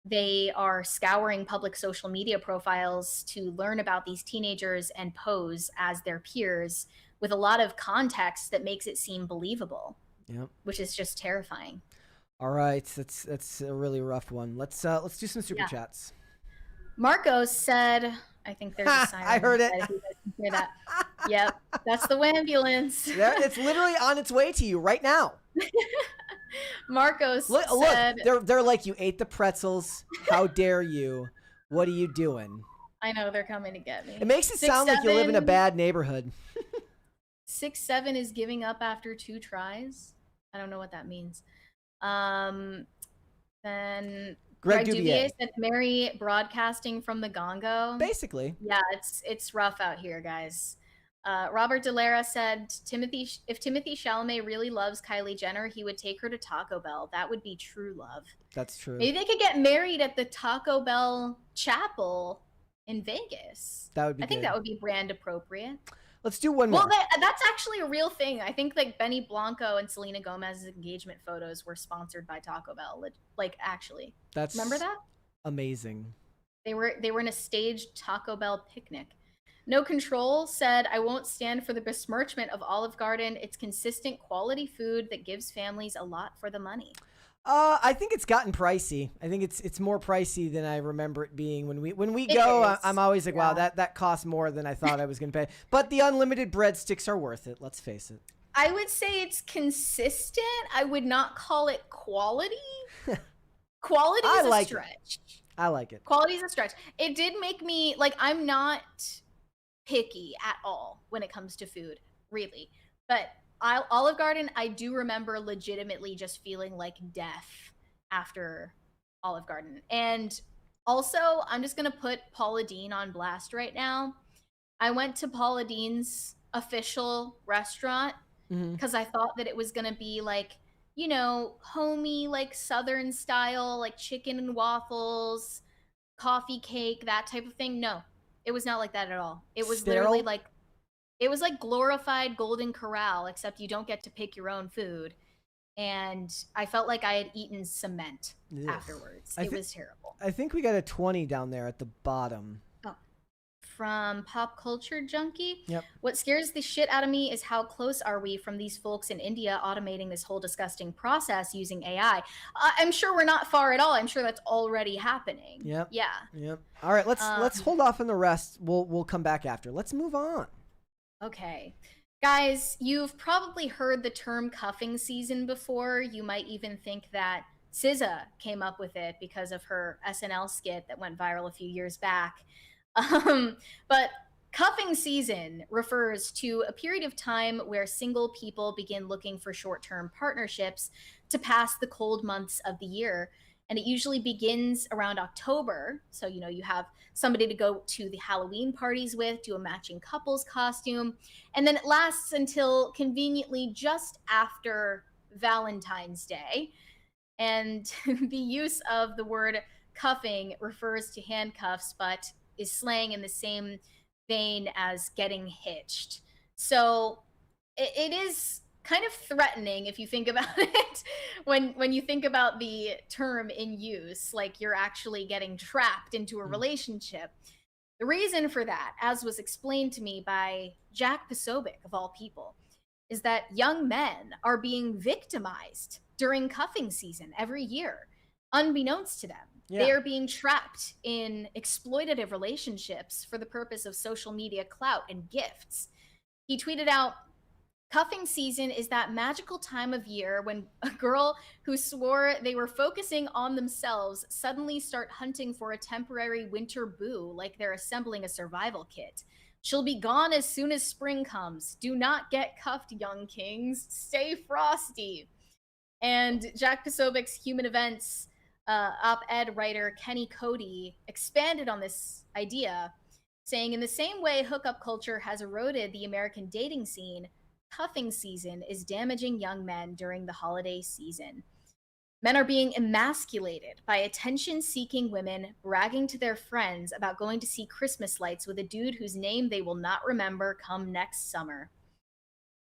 B: they are scouring public social media profiles to learn about these teenagers and pose as their peers with a lot of context that makes it seem believable.
A: Yep.
B: Which is just terrifying.
A: All right, that's a really rough one. Let's do some super chats.
B: Marcos said, I think there's a siren.
A: I heard it.
B: If you guys can hear that. Yep, that's the ambulance.
A: Yeah, it's literally on its way to you right now.
B: Marcos
A: look,
B: said,
A: they're like, you ate the pretzels. How dare you? What are you doing?
B: I know they're coming to get me.
A: It makes it sound like you live in a bad neighborhood.
B: 6'7" is giving up after 2 tries. I don't know what that means. Then Greg Duvier said, Mary broadcasting from the Gongo.
A: Basically.
B: Yeah, it's rough out here, guys. Robert Delara said, if Timothee Chalamet really loves Kylie Jenner, he would take her to Taco Bell. That would be true love.
A: That's true.
B: Maybe they could get married at the Taco Bell Chapel in Vegas.
A: That would be
B: I think that would be brand appropriate.
A: Let's do one more.
B: Well, that's actually a real thing. I think like Benny Blanco and Selena Gomez's engagement photos were sponsored by Taco Bell. Like, actually. Remember that?
A: Amazing.
B: They were in a staged Taco Bell picnic. No Control said, I won't stand for the besmirchment of Olive Garden. It's consistent quality food that gives families a lot for the money.
A: I think it's gotten pricey. I think it's more pricey than I remember it being. When we go, I'm always like, wow, that costs more than I thought I was going to pay. But the unlimited breadsticks are worth it. Let's face it.
B: I would say it's consistent. I would not call it quality. Quality is a stretch.
A: I like it.
B: Quality is a stretch. It did make me, like, I'm not picky at all when it comes to food, really. But Olive Garden, I do remember legitimately just feeling like death after Olive Garden. And also, I'm just going to put Paula Deen on blast right now. I went to Paula Deen's official restaurant because I thought that it was going to be like, you know, homey, like Southern style, like chicken and waffles, coffee cake, that type of thing. No, it was not like that at all. It was literally like, it was like glorified Golden Corral, except you don't get to pick your own food. And I felt like I had eaten cement afterwards. It was terrible.
A: I think we got a 20 down there at the bottom.
B: Oh. From Pop Culture Junkie.
A: Yep.
B: What scares the shit out of me is how close are we from these folks in India automating this whole disgusting process using AI. I'm sure we're not far at all. I'm sure that's already happening.
A: Yep.
B: Yeah.
A: Yep. All right, let's hold off on the rest. We'll come back after. Let's move on.
B: Okay. Guys, you've probably heard the term cuffing season before. You might even think that SZA came up with it because of her SNL skit that went viral a few years back. But cuffing season refers to a period of time where single people begin looking for short-term partnerships to pass the cold months of the year. And it usually begins around October. So, you have somebody to go to the Halloween parties with, do a matching couples costume, and then it lasts until conveniently just after Valentine's Day. And the use of the word cuffing refers to handcuffs, but is slang in the same vein as getting hitched. So it is kind of threatening if you think about it when you think about the term in use, like you're actually getting trapped into a relationship. The reason for that, as was explained to me by Jack Posobiec of all people, is that young men are being victimized during cuffing season every year, unbeknownst to them.
A: Yeah.
B: They are being trapped in exploitative relationships for the purpose of social media clout and gifts. He tweeted out, "Cuffing season is that magical time of year when a girl who swore they were focusing on themselves suddenly start hunting for a temporary winter boo like they're assembling a survival kit. She'll be gone as soon as spring comes. Do not get cuffed, young kings. Stay frosty." And Jack Posobiec's Human Events op-ed writer Kenny Cody expanded on this idea, saying, "In the same way hookup culture has eroded the American dating scene, cuffing season is damaging young men during the holiday season. Men are being emasculated by attention-seeking women bragging to their friends about going to see Christmas lights with a dude whose name they will not remember come next summer."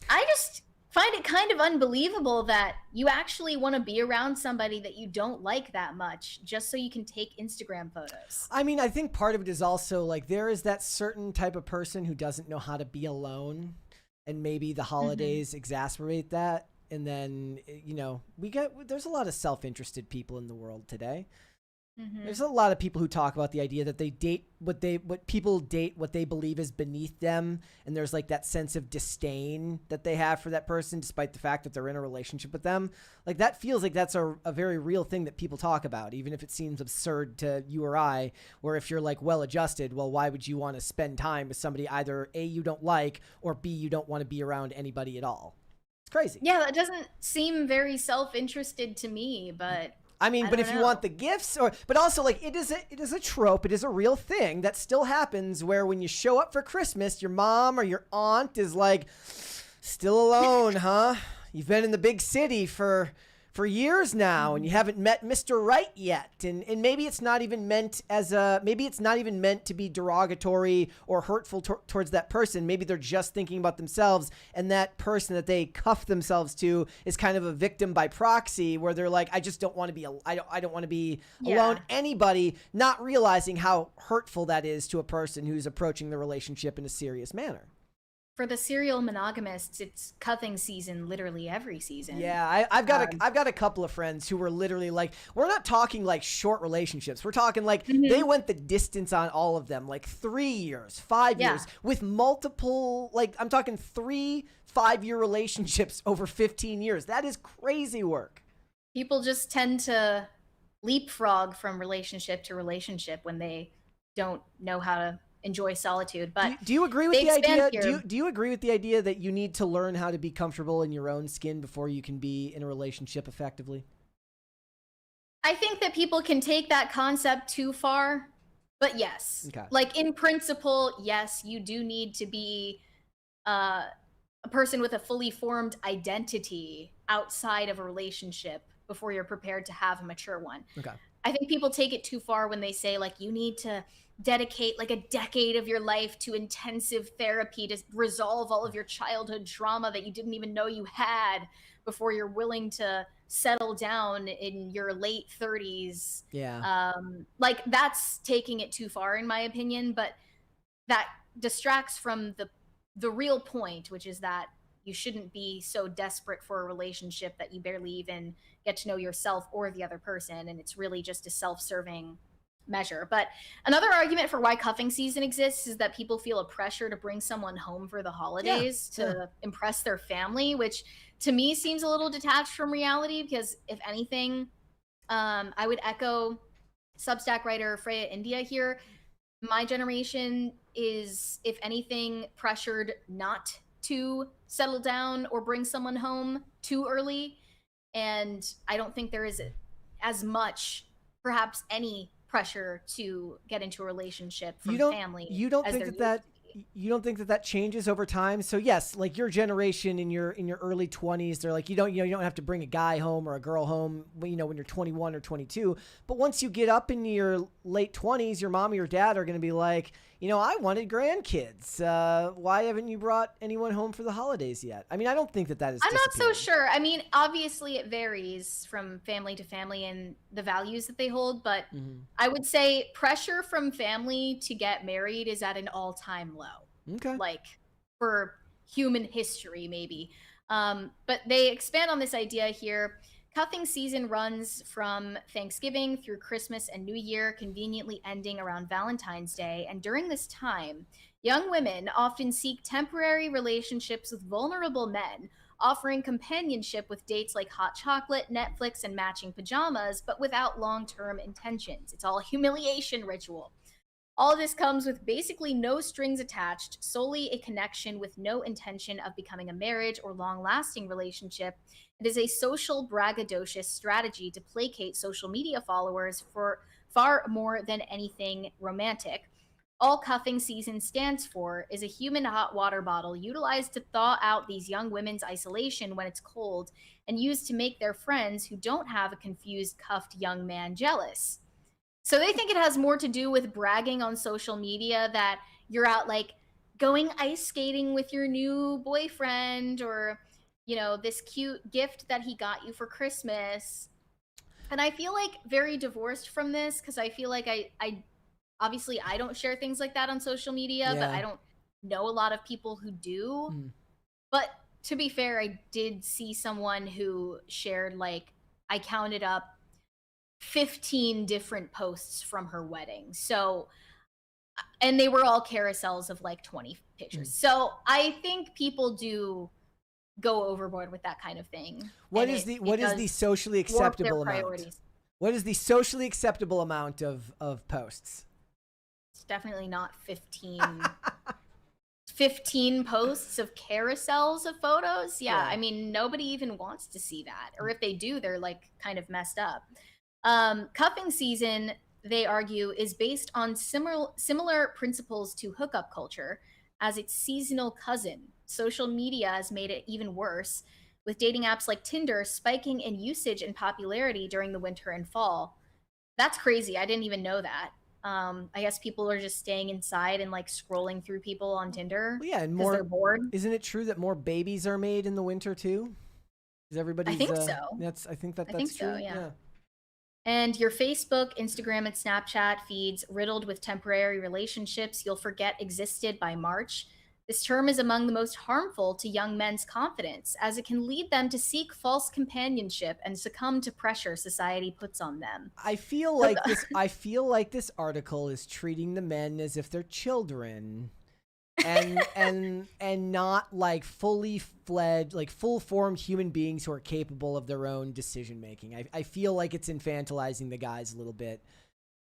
B: I just find it kind of unbelievable that you actually want to be around somebody that you don't like that much just so you can take Instagram photos.
A: I mean, I think part of it is also like there is that certain type of person who doesn't know how to be alone, and maybe the holidays exacerbate that. And then, there's a lot of self-interested people in the world today. There's a lot of people who talk about the idea that they date what people date what they believe is beneath them, and there's like that sense of disdain that they have for that person despite the fact that they're in a relationship with them. Like that feels like that's a very real thing that people talk about, even if it seems absurd to you or I, where if you're like well adjusted, well, why would you want to spend time with somebody either A, you don't like, or B, you don't want to be around anybody at all? It's crazy.
B: Yeah, that doesn't seem very self-interested to me, but
A: I mean, but if you want the gifts, but also like it is a trope, it is a real thing that still happens where when you show up for Christmas, your mom or your aunt is like, "Still alone, huh? You've been in the big city for years now and you haven't met Mr. Right yet." And maybe it's not even meant to be derogatory or hurtful towards that person. Maybe they're just thinking about themselves, and that person that they cuff themselves to is kind of a victim by proxy, where they're like, "I just don't want to be I don't want to be alone." Anybody not realizing how hurtful that is to a person who's approaching the relationship in a serious manner.
B: For the serial monogamists, it's cuffing season literally every season.
A: Yeah, I've got a couple of friends who were literally like, we're not talking like short relationships. We're talking like they went the distance on all of them, like 3 years, 5 years, with multiple, like I'm talking 3 5-year relationships over 15 years. That is crazy work.
B: People just tend to leapfrog from relationship to relationship when they don't know how to enjoy solitude. But
A: do you agree with the idea? Do you agree with the idea that you need to learn how to be comfortable in your own skin before you can be in a relationship effectively?
B: I think that people can take that concept too far, but yes.
A: Okay.
B: Like in principle, yes, you do need to be a person with a fully formed identity outside of a relationship before you're prepared to have a mature one.
A: Okay.
B: I think people take it too far when they say like you need to dedicate like a decade of your life to intensive therapy to resolve all of your childhood trauma that you didn't even know you had before you're willing to settle down in your late 30s.
A: Yeah.
B: Like that's taking it too far in my opinion, but that distracts from the real point, which is that you shouldn't be so desperate for a relationship that you barely even get to know yourself or the other person, and it's really just a self-serving measure. But another argument for why cuffing season exists is that people feel a pressure to bring someone home for the holidays to impress their family, which to me seems a little detached from reality, because if anything, I would echo Substack writer Freya India here. My generation is, if anything, pressured not to settle down or bring someone home too early. And I don't think there is as much, perhaps any, pressure to get into a relationship from family.
A: You don't think you don't think that changes over time? So yes, like your generation in your early 20s, they're like, you don't have to bring a guy home or a girl home, when you're 21 or 22. But once you get up into your late 20s, your mom or your dad are going to be like, I wanted grandkids. Why haven't you brought anyone home for the holidays yet? I mean, I don't think that is
B: I'm not so sure. I mean, obviously it varies from family to family and the values that they hold, but I would say pressure from family to get married is at an all-time low.
A: Okay.
B: Like for human history, maybe. But they expand on this idea here. Cuffing season runs from Thanksgiving through Christmas and New Year, conveniently ending around Valentine's Day. And during this time, young women often seek temporary relationships with vulnerable men, offering companionship with dates like hot chocolate, Netflix, and matching pajamas, but without long-term intentions. It's all a humiliation ritual. All of this comes with basically no strings attached, solely a connection with no intention of becoming a marriage or long-lasting relationship. It is a social braggadocious strategy to placate social media followers for far more than anything romantic. All cuffing season stands for is a human hot water bottle utilized to thaw out these young women's isolation when it's cold, and used to make their friends who don't have a confused, cuffed young man jealous. So they think it has more to do with bragging on social media that you're out like going ice skating with your new boyfriend, or, this cute gift that he got you for Christmas. And I feel like very divorced from this, because I feel like I obviously I don't share things like that on social media, but I don't know a lot of people who do. But to be fair, I did see someone who shared, like, I counted up 15 different posts from her wedding. So, and they were all carousels of like 20 pictures. So I think people do go overboard with that kind of thing.
A: What is the socially acceptable amount? What is the socially acceptable amount of posts?
B: It's definitely not 15 15 posts of carousels of photos. Yeah, I mean, nobody even wants to see that. Or if they do, they're like kind of messed up. Cuffing season, they argue, is based on similar principles to hookup culture as its seasonal cousin. Social media has made it even worse, with dating apps like Tinder spiking in usage and popularity during the winter and fall. That's crazy. I didn't even know that. I guess people are just staying inside and like scrolling through people on Tinder.
A: Well, yeah, and
B: they're bored.
A: Isn't it true that more babies are made in the winter too? Is everybody?
B: I think so.
A: I think that's true.
B: So, yeah. And your Facebook, Instagram, and Snapchat feeds riddled with temporary relationships you'll forget existed by March. This term is among the most harmful to young men's confidence, as it can lead them to seek false companionship and succumb to pressure society puts on them.
A: I feel like this article is treating the men as if they're children. and not like fully fledged, like full formed human beings who are capable of their own decision making. I feel like it's infantilizing the guys a little bit,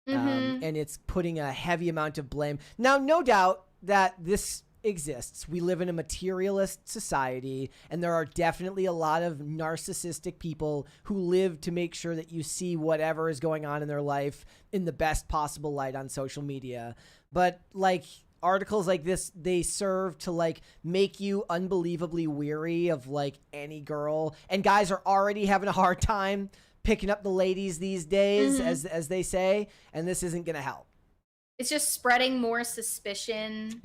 A: and it's putting a heavy amount of blame. Now, no doubt that this exists. We live in a materialist society, and there are definitely a lot of narcissistic people who live to make sure that you see whatever is going on in their life in the best possible light on social media. But like, articles like this, they serve to like make you unbelievably weary of like any girl, and guys are already having a hard time picking up the ladies these days, as they say, and this isn't gonna help.
B: It's just spreading more suspicion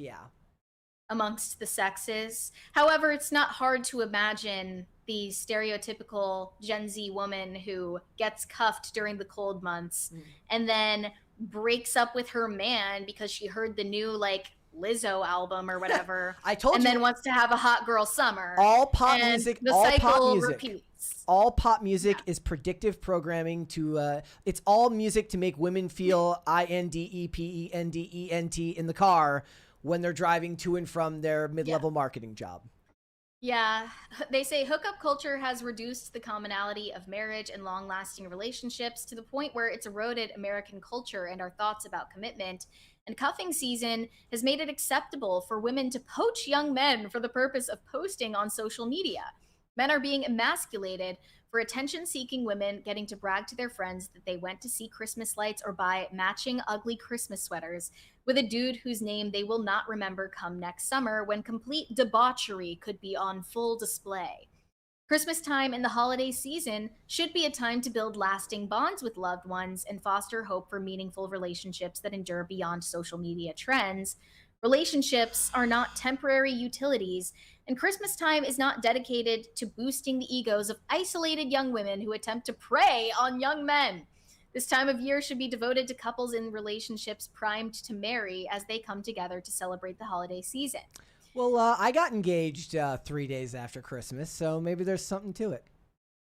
B: amongst the sexes. However, it's not hard to imagine the stereotypical Gen Z woman who gets cuffed during the cold months and then breaks up with her man because she heard the new like Lizzo album or whatever.
A: I told
B: and
A: you.
B: then wants to have a hot girl summer.
A: All pop
B: and
A: music.
B: The
A: all
B: cycle
A: pop music.
B: repeats.
A: All pop music is predictive programming to. It's all music to make women feel INDEPENDENT in the car when they're driving to and from their mid-level marketing job.
B: Yeah, they say hookup culture has reduced the commonality of marriage and long-lasting relationships to the point where it's eroded American culture and our thoughts about commitment. And cuffing season has made it acceptable for women to poach young men for the purpose of posting on social media. Men are being emasculated for attention-seeking women getting to brag to their friends that they went to see Christmas lights or buy matching ugly Christmas sweaters with a dude whose name they will not remember come next summer when complete debauchery could be on full display. Christmas time and the holiday season should be a time to build lasting bonds with loved ones and foster hope for meaningful relationships that endure beyond social media trends. Relationships are not temporary utilities, and Christmas time is not dedicated to boosting the egos of isolated young women who attempt to prey on young men. This time of year should be devoted to couples in relationships primed to marry as they come together to celebrate the holiday season.
A: Well, I got engaged 3 days after Christmas, so maybe there's something to it.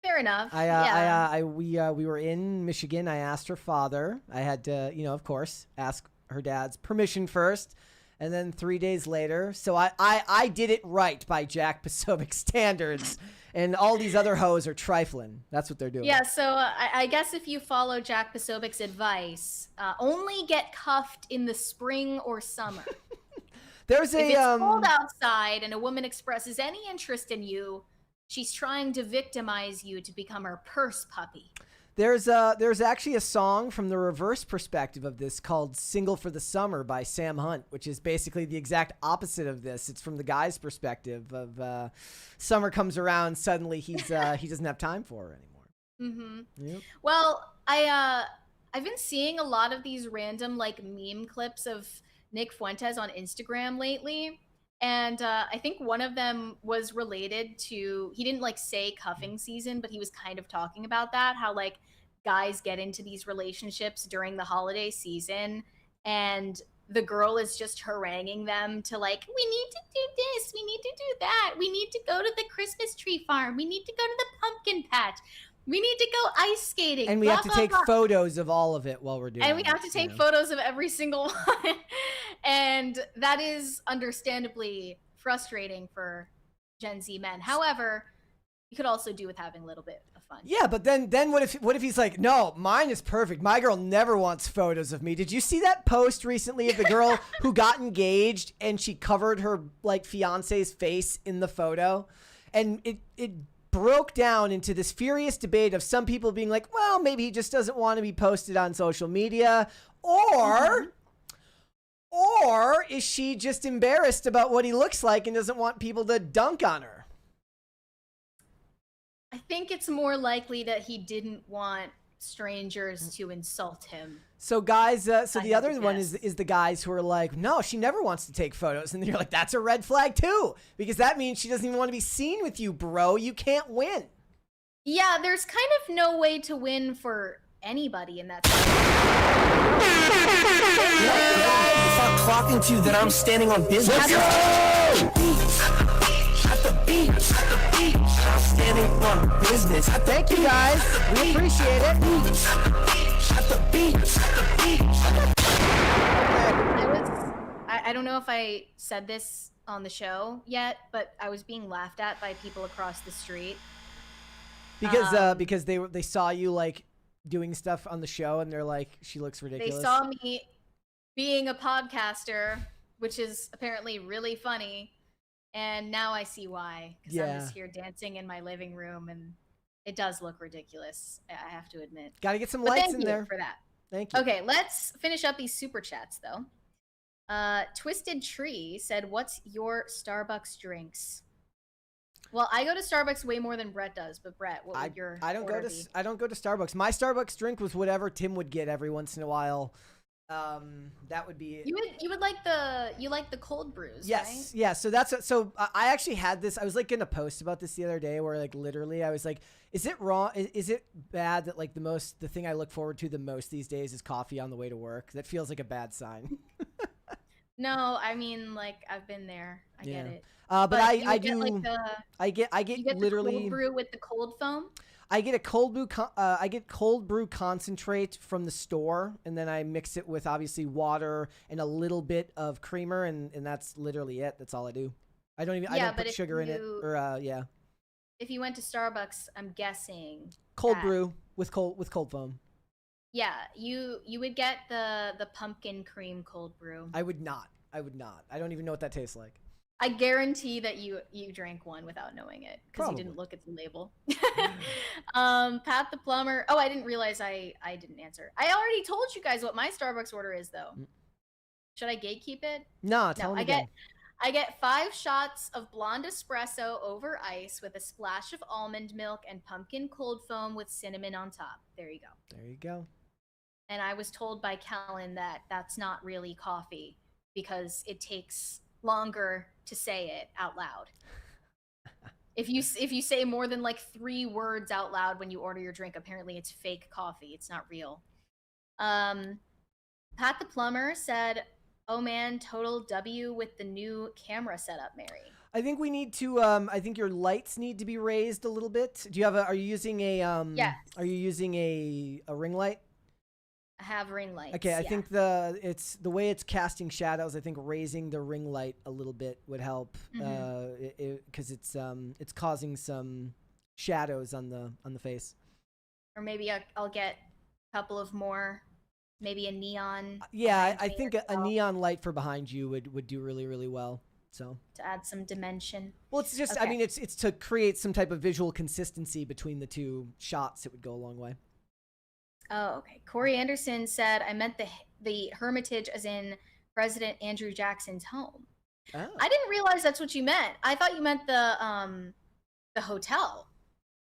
B: Fair enough.
A: We were in Michigan. I asked her father. I had to, of course, ask her dad's permission first. And then 3 days later, so I did it right by Jack Posobiec standards, and all these other hoes are trifling. That's what they're doing.
B: Yeah, so I guess if you follow Jack Posobiec's advice, only get cuffed in the spring or summer.
A: There's
B: if it's cold outside and a woman expresses any interest in you, she's trying to victimize you to become her purse puppy.
A: There's actually a song from the reverse perspective of this called "Single for the Summer" by Sam Hunt, which is basically the exact opposite of this. It's from the guy's perspective of summer comes around, suddenly he doesn't have time for her anymore.
B: Mm-hmm.
A: Yep.
B: Well, I've been seeing a lot of these random like meme clips of Nick Fuentes on Instagram lately. And I think one of them was related to, he didn't like say cuffing season, but he was kind of talking about that, how like guys get into these relationships during the holiday season and the girl is just haranguing them to like, we need to do this, we need to do that, we need to go to the Christmas tree farm, we need to go to the pumpkin patch, we need to go ice skating.
A: And we have to take photos of all of it while we're doing it.
B: And we have to take photos of every single one. And that is understandably frustrating for Gen Z men. However, you could also do with having a little bit of fun.
A: Yeah, but then what if he's like, no, mine is perfect. My girl never wants photos of me. Did you see that post recently of the girl who got engaged and she covered her like fiance's face in the photo? And it broke down into this furious debate of some people being like, well, maybe he just doesn't want to be posted on social media, or is she just embarrassed about what he looks like and doesn't want people to dunk on her?
B: I think it's more likely that he didn't want strangers to insult him.
A: So guys, the other one is the guys who are like, no, she never wants to take photos. And you're like, that's a red flag too, because that means she doesn't even want to be seen with you, bro. You can't win.
B: Yeah, there's kind of no way to win for anybody in that
C: If I'm clocking to you, then I'm standing on business. Let's go! At the beach, I'm standing on business.
A: Thank you guys. We appreciate it.
C: At the beach.
B: I don't know if I said this on the show yet, but I was being laughed at by people across the street.
A: Because they saw you like doing stuff on the show and they're like, she looks ridiculous.
B: They saw me being a podcaster, which is apparently really funny. And now I see why, because I'm just here dancing in my living room, and it does look ridiculous, I have to admit.
A: Got to get some lights in there.
B: Thank you for that.
A: Thank you.
B: Okay, let's finish up these super chats, though. Twisted Tree said, what's your Starbucks drinks? Well, I go to Starbucks way more than Brett does, but Brett, what would your
A: I don't
B: order
A: go to
B: be?
A: I don't go to Starbucks. My Starbucks drink was whatever Tim would get every once in a while. That would be
B: You would like the cold brews,
A: yes,
B: right?
A: yeah. So so I actually had this. I was like gonna post about this the other day, where like literally I was like, is it wrong? Is it bad that like the thing I look forward to the most these days is coffee on the way to work? That feels like a bad sign.
B: No, I mean, like, I've been there. I get
A: Yeah.
B: it.
A: But
B: But you
A: I
B: would get, like,
A: do.
B: the
A: I get
B: you get the
A: literally.
B: cold brew with the cold foam?
A: I get a cold brew. I get cold brew concentrate from the store, and then I mix it with obviously water and a little bit of creamer, and that's literally it. That's all I do. I don't even. I
B: Yeah,
A: don't
B: but
A: put
B: if
A: sugar in it,
B: you
A: or yeah.
B: if you went to Starbucks, I'm guessing
A: Cold
B: that
A: brew with cold foam.
B: yeah, you would get the pumpkin cream cold brew.
A: I would not. I would not. I don't even know what that tastes like.
B: I guarantee that you drank one without knowing it because you
A: Probably.
B: didn't look at the label. Pat the plumber. Oh, I didn't realize I didn't answer. I already told you guys what my Starbucks order is though. Should I gatekeep it?
A: No, tell
B: No,
A: him again.
B: I get 5 shots of blonde espresso over ice with a splash of almond milk and pumpkin cold foam with cinnamon on top. There you go.
A: There you go.
B: And I was told by Kellen that that's not really coffee because it takes longer to say it out loud. If you say more than like 3 words out loud when you order your drink, apparently it's fake coffee. It's not real. Pat the plumber said, "Oh man, total W with the new camera setup, Mary."
A: I think we need to. I think your lights need to be raised a little bit. Do you have a? Are you using a?
B: Yes.
A: Are you using a ring light?
B: I have ring lights.
A: Okay, I
B: yeah.
A: think the way it's casting shadows. I think raising the ring light a little bit would help, because it's causing some shadows on the face.
B: Or maybe I'll get a couple of more, maybe a neon.
A: Yeah,
B: behind
A: I
B: me
A: think
B: as
A: a
B: well
A: neon light for behind you would do really well. So
B: to add some dimension.
A: well, it's just I
B: Okay.
A: mean it's to create some type of visual consistency between the two shots. It would go a long way.
B: Oh, okay. Corey Anderson said, "I meant the Hermitage as in President Andrew Jackson's home."
A: Oh.
B: I didn't realize that's what you meant. I thought you meant the hotel.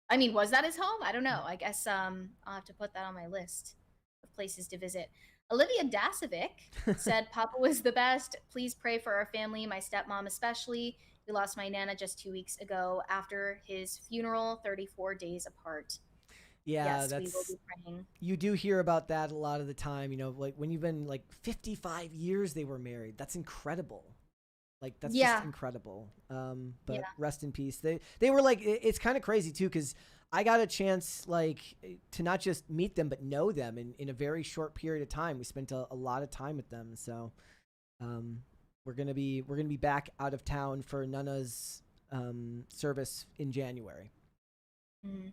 B: I mean, was that his home? I don't know. I guess I'll have to put that on my list of places to visit. Olivia Dasovic said, "Papa was the best. Please pray for our family, my stepmom especially. We lost my nana just 2 weeks ago after his funeral, 34 days apart."
A: Yeah,
B: Yes, we will
A: that's
B: be praying.
A: you do hear about that a lot of the time. You know, like when you've been like 55 years they were married. That's incredible. Like that's
B: Yeah.
A: just incredible. But
B: Yeah.
A: rest in peace. They were like it's kind of crazy too because I got a chance like to not just meet them but know them in a very short period of time. We spent a lot of time with them. So we're gonna be back out of town for Nana's service in January.
B: Mm.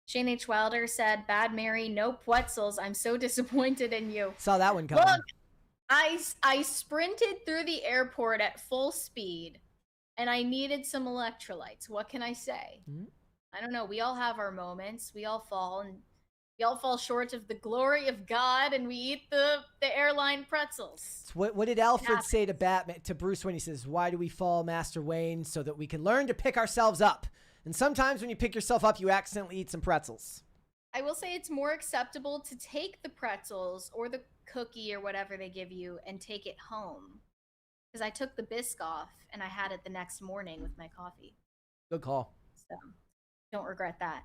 B: Shane H. Wilder said, "Bad Mary, no Pwetzels. I'm so disappointed in you."
A: Saw that one coming.
B: Look, I sprinted through the airport at full speed, and I needed some electrolytes. What can I say?
A: Mhm.
B: I don't know. We all have our moments. We all fall, and we all fall short of the glory of God, and we eat the airline pretzels.
A: So what did Alfred
B: happens.
A: say to Bruce when he says, "Why do we fall, Master Wayne? So that we can learn to pick ourselves up." And sometimes when you pick yourself up, you accidentally eat some pretzels.
B: I will say it's more acceptable to take the pretzels or the cookie or whatever they give you and take it home. Because I took the bisque off and I had it the next morning with my coffee.
A: Good call.
B: So don't regret that.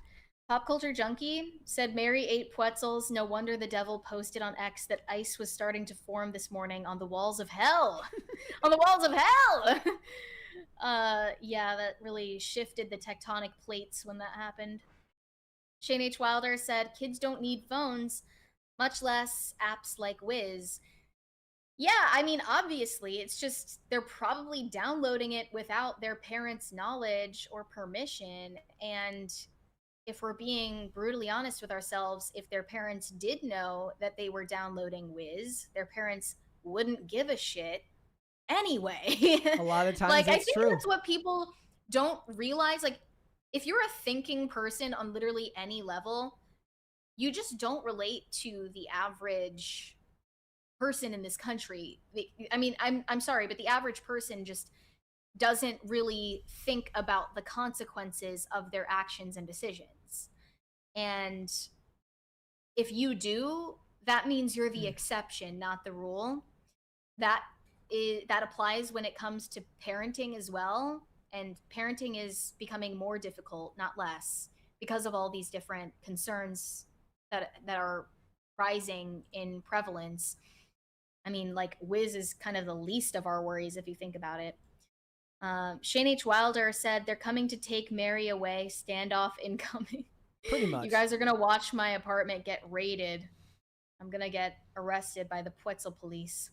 B: Pop Culture Junkie said, "Mary ate Pwetzels. No wonder the devil posted on X that ice was starting to form this morning on the walls of hell." On the walls of hell! Yeah, that really shifted the tectonic plates when that happened. Shane H. Wilder said, "Kids don't need phones, much less apps like Wiz." Yeah, I mean, obviously, it's just they're probably downloading it without their parents' knowledge or permission. And if we're being brutally honest with ourselves, if their parents did know that they were downloading Wiz, their parents wouldn't give a shit anyway.
A: A lot of times
B: Like, I
A: that's
B: think
A: true.
B: that's what people don't realize. Like, if you're a thinking person on literally any level, you just don't relate to the average person in this country. I mean, I'm sorry, but the average person just doesn't really think about the consequences of their actions and decisions. And if you do, that means you're the exception, not the rule. That applies when it comes to parenting as well. And parenting is becoming more difficult, not less, because of all these different concerns that are rising in prevalence. I mean, like, Wiz is kind of the least of our worries if you think about it. Shane H. Wilder said, they're coming to take Mary away. Standoff incoming.
A: Pretty much.
B: You guys are going to watch my apartment get raided. I'm going to get arrested by the Puetzel police.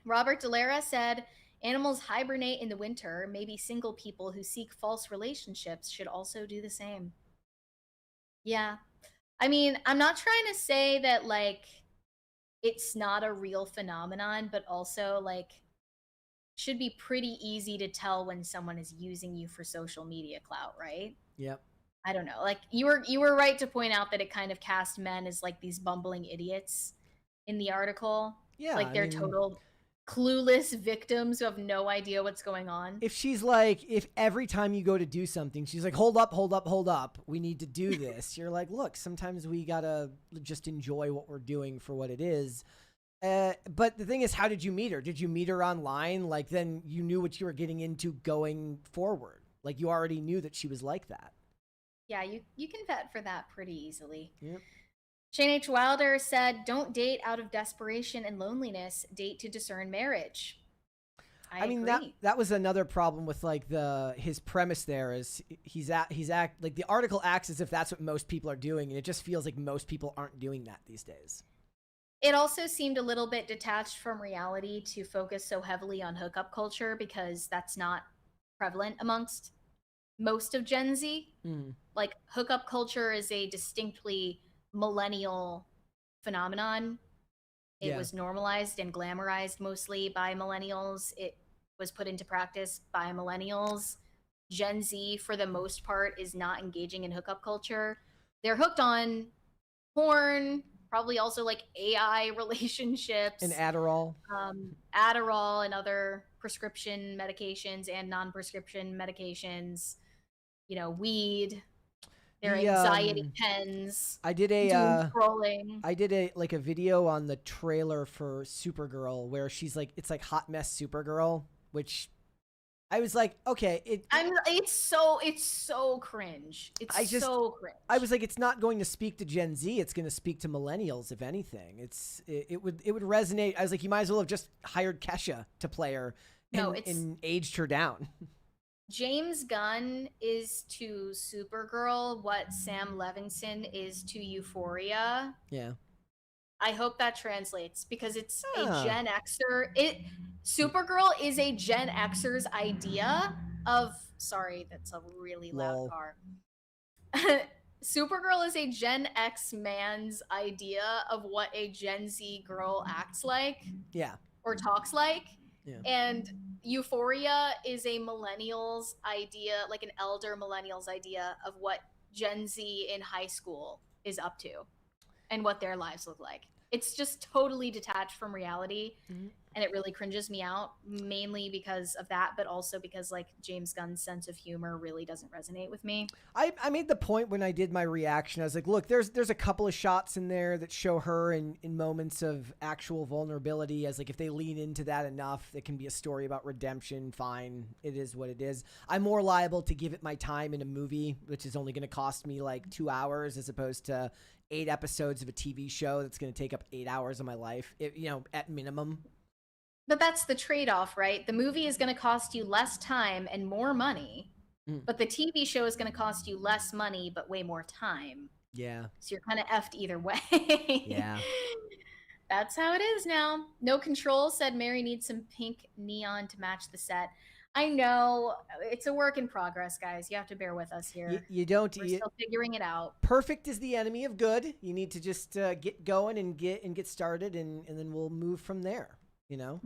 B: Robert Delara said, animals hibernate in the winter. Maybe single people who seek false relationships should also do the same. Yeah. I mean, I'm not trying to say that, like, it's not a real phenomenon, but also, like, should be pretty easy to tell when someone is using you for social media clout, right?
A: Yep.
B: I don't know. Like, you were right to point out that it kind of cast men as like these bumbling idiots in the article.
A: Yeah,
B: like they're total clueless victims who have no idea what's going on.
A: If she's like, if every time you go to do something, she's like, hold up, hold up, hold up, we need to do this. You're like, look, sometimes we gotta just enjoy what we're doing for what it is. But the thing is, how did you meet her? Did you meet her online? Like, then you knew what you were getting into going forward. Like, you already knew that she was like that.
B: Yeah, you can vet for that pretty easily.
A: Yep.
B: Shane H. Wilder said, don't date out of desperation and loneliness, date to discern marriage. I
A: mean,
B: agree.
A: that was another problem with like his premise there is like the article acts as if that's what most people are doing, and it just feels like most people aren't doing that these days.
B: It also seemed a little bit detached from reality to focus so heavily on hookup culture, because that's not prevalent amongst most of Gen Z. Like, hookup culture is a distinctly millennial phenomenon. It was normalized and glamorized mostly by millennials. It was put into practice by millennials. Gen Z, for the most part, is not engaging in hookup culture. They're hooked on porn, probably also like AI relationships.
A: And Adderall.
B: Adderall and other prescription medications and non-prescription medications. You know, weed. Their anxiety pens.
A: I did
B: scrolling.
A: I did a video on the trailer for Supergirl where she's like, it's like hot mess Supergirl, which I was like, okay,
B: it's so cringe. It's so cringe.
A: I was like, it's not going to speak to Gen Z. It's going to speak to millennials, if anything. It would resonate. I was like, you might as well have just hired Kesha to play her and aged her down.
B: James Gunn is to Supergirl what Sam Levinson is to Euphoria.
A: Yeah.
B: I hope that translates, because it's a Gen Xer. Supergirl is a Gen Xer's idea of... Sorry, that's a really loud car. Supergirl is a Gen X man's idea of what a Gen Z girl acts like.
A: Yeah.
B: Or talks like.
A: Yeah.
B: And Euphoria is a millennial's idea, like an elder millennial's idea of what Gen Z in high school is up to and what their lives look like. It's just totally detached from reality. And it really cringes me out, mainly because of that, but also because, like, James Gunn's sense of humor really doesn't resonate with me.
A: I made the point when I did my reaction. I was like, look, there's a couple of shots in there that show her in moments of actual vulnerability. As like, if they lean into that enough, it can be a story about redemption. Fine, it is what it is. I'm more liable to give it my time in a movie, which is only going to cost me like 2 hours, as opposed to 8 episodes of a TV show that's going to take up 8 hours of my life, at minimum.
B: But that's the trade-off, right? The movie is going to cost you less time and more money, but the TV show is going to cost you less money but way more time.
A: Yeah.
B: So you're kind of effed either way.
A: Yeah.
B: That's how it is now. No Control said Mary needs some pink neon to match the set. I know. It's a work in progress, guys. You have to bear with us here.
A: You don't...
B: We're still figuring it out.
A: Perfect is the enemy of good. You need to just get going and get started, and then we'll move from there.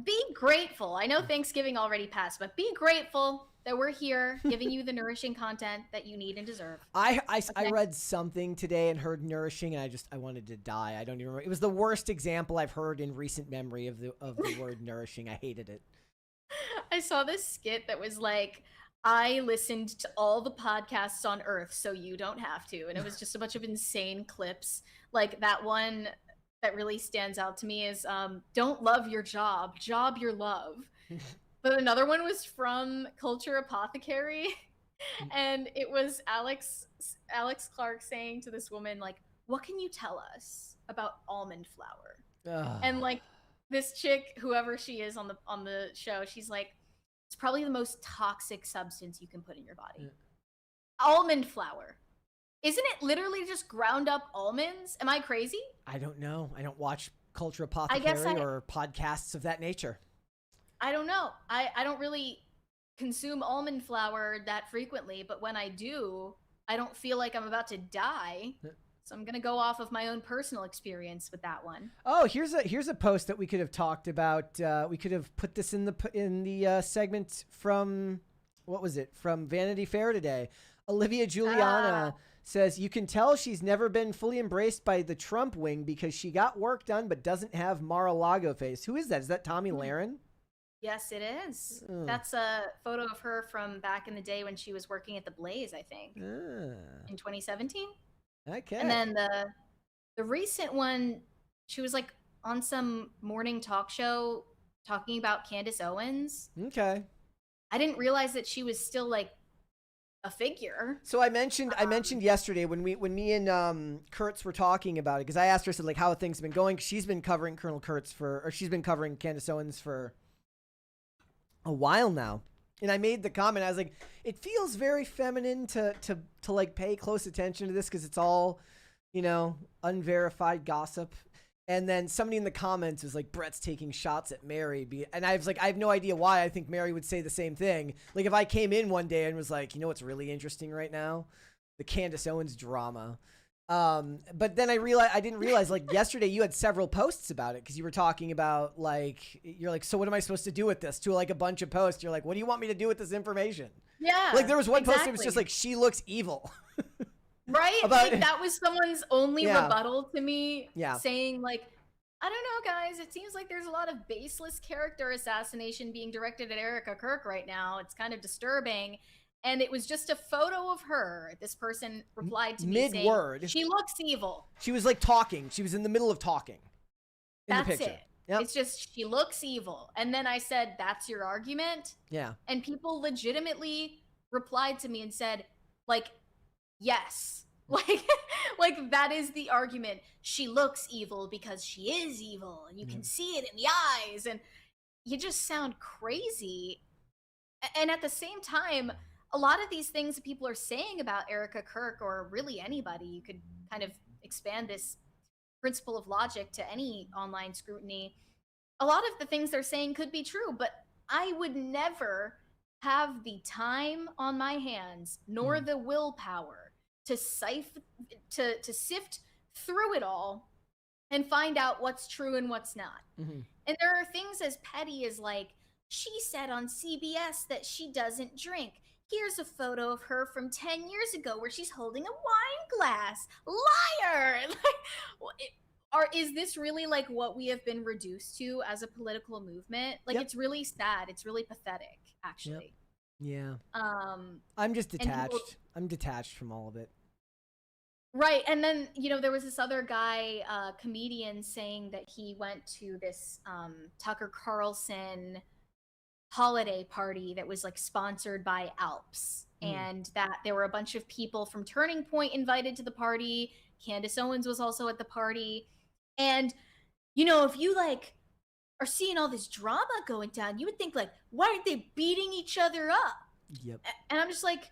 B: Be grateful. I know Thanksgiving already passed, but be grateful that we're here giving you the nourishing content that you need and deserve.
A: I read something today and heard nourishing, and I wanted to die. I don't even remember. It was the worst example I've heard in recent memory of the word nourishing. I hated it.
B: I saw this skit that was like, I listened to all the podcasts on Earth, so you don't have to. And it was just a bunch of insane clips. Like, that one that really stands out to me is don't love your job your love. But another one was from Culture Apothecary, and it was Alex Clark saying to this woman, like, what can you tell us about almond flour? And like, this chick, whoever she is on the show, she's like, it's probably the most toxic substance you can put in your body. Almond flour. Isn't it literally just ground up almonds? Am I crazy?
A: I don't know. I don't watch Culture Apothecary or podcasts of that nature.
B: I don't know. I don't really consume almond flour that frequently, but when I do, I don't feel like I'm about to die. So I'm gonna go off of my own personal experience with that one.
A: Oh, here's a post that we could have talked about. We could have put this in the segment from, what was it, from Vanity Fair today. Olivia Juliana says, you can tell she's never been fully embraced by the Trump wing because she got work done but doesn't have Mar-a-Lago face. Who is that? Is that Tommy Lahren?
B: Yes, it is. That's a photo of her from back in the day when she was working at the Blaze, I think, in 2017.
A: Okay.
B: And then the recent one, she was like on some morning talk show talking about Candace Owens.
A: Okay.
B: I didn't realize that she was still like a figure.
A: So I mentioned yesterday when me and Kurtz were talking about it, because I asked her, said, like, how things have been going. She's been covering Colonel Kurtz she's been covering Candace Owens for a while now. And I made the comment, I was like, it feels very feminine to like pay close attention to this because it's all, you know, unverified gossip. And then somebody in the comments was like, Brett's taking shots at Mary. And I was like, I have no idea why. I think Mary would say the same thing. Like if I came in one day and was like, you know what's really interesting right now? The Candace Owens drama. But then I didn't realize, like, yesterday you had several posts about it because you were talking about, like, you're like, so what am I supposed to do with this? To like a bunch of posts, you're like, what do you want me to do with this information?
B: Yeah,
A: like there was one post that was just like, she looks evil.
B: Right? Like that was someone's only rebuttal to me, saying like, I don't know, guys, it seems like there's a lot of baseless character assassination being directed at Erica Kirk right now. It's kind of disturbing. And it was just a photo of her. This person replied to me saying, she looks evil.
A: She was like talking. She was in the middle of talking.
B: That's it. Yep. It's just, she looks evil. And then I said, that's your argument?
A: Yeah.
B: And people legitimately replied to me and said, like, yes. Like that is the argument. She looks evil because she is evil. And you can see it in the eyes. And you just sound crazy. And at the same time, a lot of these things that people are saying about Erica Kirk, or really anybody, you could kind of expand this principle of logic to any online scrutiny. A lot of the things they're saying could be true, but I would never have the time on my hands nor the willpower to sift through it all and find out what's true and what's not. And there are things as petty as like, she said on CBS that she doesn't drink. Here's a photo of her from 10 years ago where she's holding a wine glass. Liar! Is this really like what we have been reduced to as a political movement? Like, it's really sad. It's really pathetic, actually.
A: Yeah. I'm just detached. I'm detached from all of it.
B: Right. And then, you know, there was this other guy, comedian, saying that he went to this Tucker Carlson holiday party that was like sponsored by Alps, and that there were a bunch of people from Turning Point invited to the party. Candace Owens was also at the party. And, you know, if you like are seeing all this drama going down, you would think like, why aren't they beating each other up?
A: Yep.
B: And I'm just like,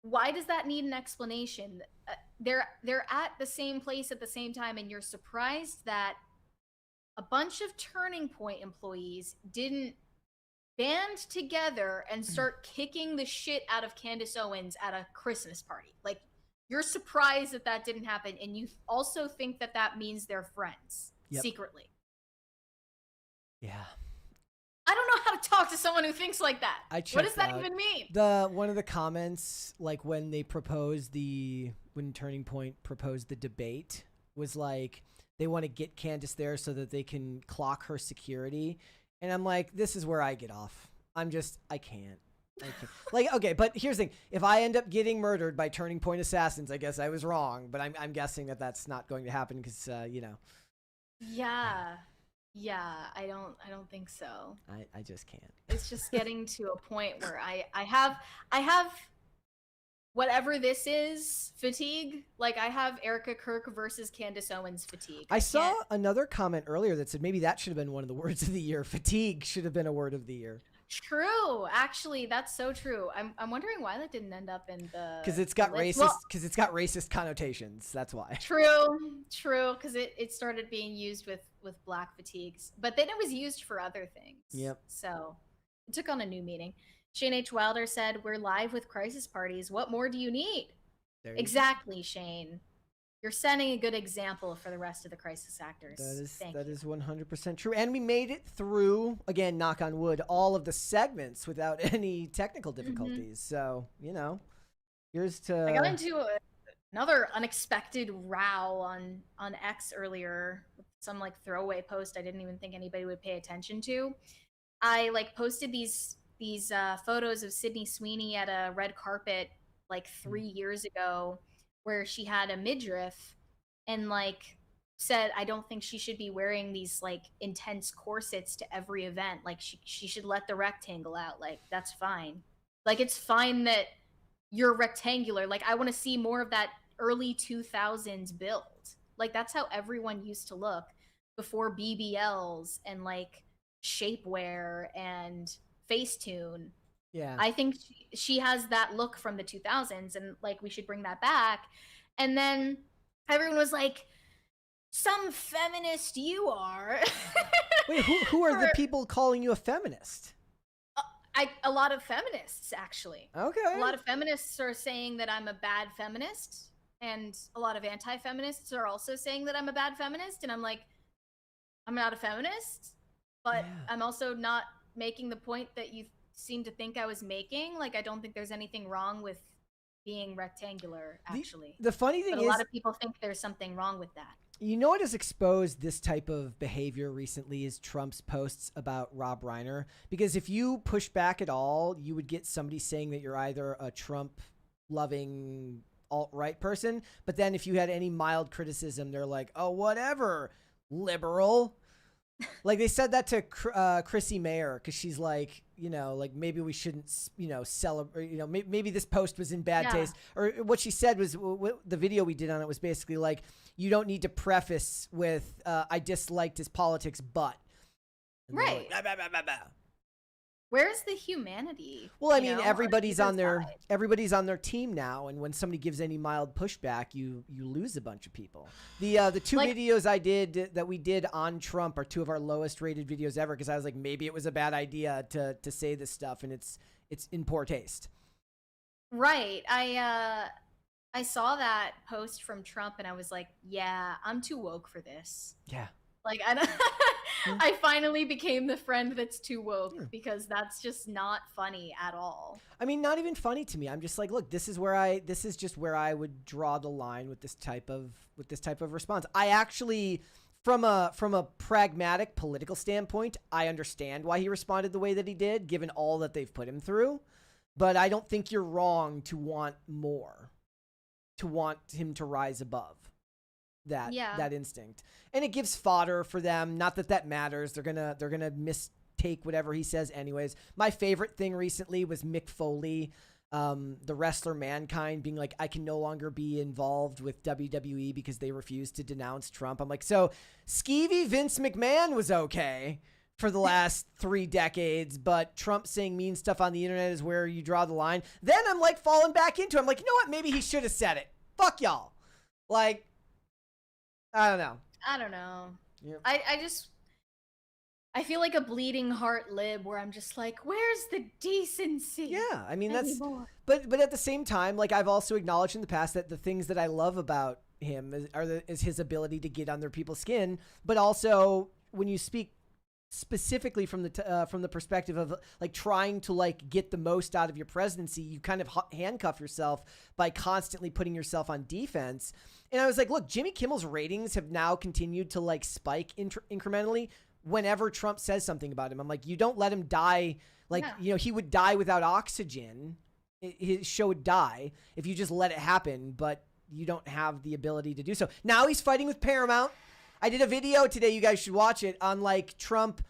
B: why does that need an explanation? They're at the same place at the same time, and you're surprised that a bunch of Turning Point employees didn't band together and start kicking the shit out of Candace Owens at a Christmas party. Like, you're surprised that that didn't happen, and you also think that that means they're friends secretly. Yeah. I don't know how to talk to someone who thinks like that. What does that even mean?
A: One of the comments, like when Turning Point proposed the debate, was like, they want to get Candace there so that they can clock her security. And I'm like, this is where I get off. I can't. Like, okay, but here's the thing. If I end up getting murdered by Turning Point assassins, I guess I was wrong. But I'm guessing that that's not going to happen because, you know.
B: Yeah, I don't think so.
A: I just can't.
B: It's just getting to a point where I have whatever this is, fatigue. Like, I have Erica Kirk versus Candace Owens fatigue.
A: I saw another comment earlier that said maybe that should have been one of the words of the year. Fatigue should have been a word of the year.
B: True, actually, that's so true. I'm wondering why that didn't end up in the
A: because it's got
B: list.
A: racist because it's got racist connotations. That's why.
B: True, because it started being used with black fatigues, but then it was used for other things.
A: Yep.
B: So it took on a new meaning. Shane H. Wilder said, "We're live with crisis parties. What more do you need?"
A: There you
B: Exactly, Shane. You're setting a good example for the rest of the crisis actors.
A: That is 100% true. And we made it through, again, knock on wood, all of the segments without any technical difficulties. So, you know, here's to...
B: I got into another unexpected row on X earlier. Some like throwaway post I didn't even think anybody would pay attention to. I like posted these photos of Sydney Sweeney at a red carpet like 3 years ago, where she had a midriff and like said, I don't think she should be wearing these like intense corsets to every event. Like she should let the rectangle out. Like, that's fine. Like, it's fine that you're rectangular. Like, I want to see more of that early 2000s build. Like, that's how everyone used to look before BBLs and like shapewear and Facetune.
A: Yeah.
B: I think she has that look from the 2000s, and like we should bring that back. And then everyone was like, "Some feminist you are."
A: Wait, who are the people calling you a feminist?
B: A lot of feminists, actually.
A: Okay.
B: A lot of feminists are saying that I'm a bad feminist, and a lot of anti-feminists are also saying that I'm a bad feminist. And I'm like, I'm not a feminist, but I'm also not making the point that you seem to think I was making. Like, I don't think there's anything wrong with being rectangular, actually.
A: The funny thing
B: but
A: is,
B: a lot of people think there's something wrong with that.
A: you know what has exposed this type of behavior recently is Trump's posts about Rob Reiner. Because if you push back at all, you would get somebody saying that you're either a Trump-loving alt-right person, but then if you had any mild criticism, they're like, oh, whatever, liberal. Like, they said that to Chrissy Mayer because she's like, you know, like, maybe we shouldn't, you know, celebrate, you know, maybe this post was in bad taste. Or what she said was, the video we did on it was basically like, you don't need to preface with, I disliked his politics, but. And
B: right.
A: Like, bah, bah, bah, bah.
B: Where's the humanity?
A: Well, I mean, everybody's on their team now, and when somebody gives any mild pushback, you lose a bunch of people. The two videos that we did on Trump are two of our lowest rated videos ever, because I was like, maybe it was a bad idea to say this stuff, and it's in poor taste. Right.
B: I saw that post from Trump, and I was like, yeah, I'm too woke for this.
A: Yeah.
B: Like, I finally became the friend that's too woke, because that's just not funny at all.
A: I mean, not even funny to me. I'm just like, look, this is just where I would draw the line with this type of response. I actually, from a pragmatic political standpoint, I understand why he responded the way that he did, given all that they've put him through. But I don't think you're wrong to want more, to want him to rise above that instinct. And it gives fodder for them. Not that matters. They're gonna mistake whatever he says anyways. My favorite thing recently was Mick Foley, the wrestler Mankind, being like, I can no longer be involved with WWE because they refuse to denounce Trump. I'm like, so skeevy Vince McMahon was okay for the last 3 decades, but Trump saying mean stuff on the internet is where you draw the line. Then I'm like falling back into it. I'm like, you know what? Maybe he should have said it. Fuck y'all. Like, I don't know.
B: Yep. I feel like a bleeding heart lib where I'm just like, where's the decency?
A: Yeah, I mean,
B: anymore?
A: but at the same time, like, I've also acknowledged in the past that the things that I love about him is his ability to get under people's skin, but also when you speak specifically from the perspective of like trying to like get the most out of your presidency, you kind of handcuff yourself by constantly putting yourself on defense. And I was like, look, Jimmy Kimmel's ratings have now continued to like spike incrementally whenever Trump says something about him. I'm like, you don't let him die. Like, you know, he would die without oxygen. His show would die if you just let it happen, but you don't have the ability to do so. Now he's fighting with Paramount. I did a video today, you guys should watch it, on like Trump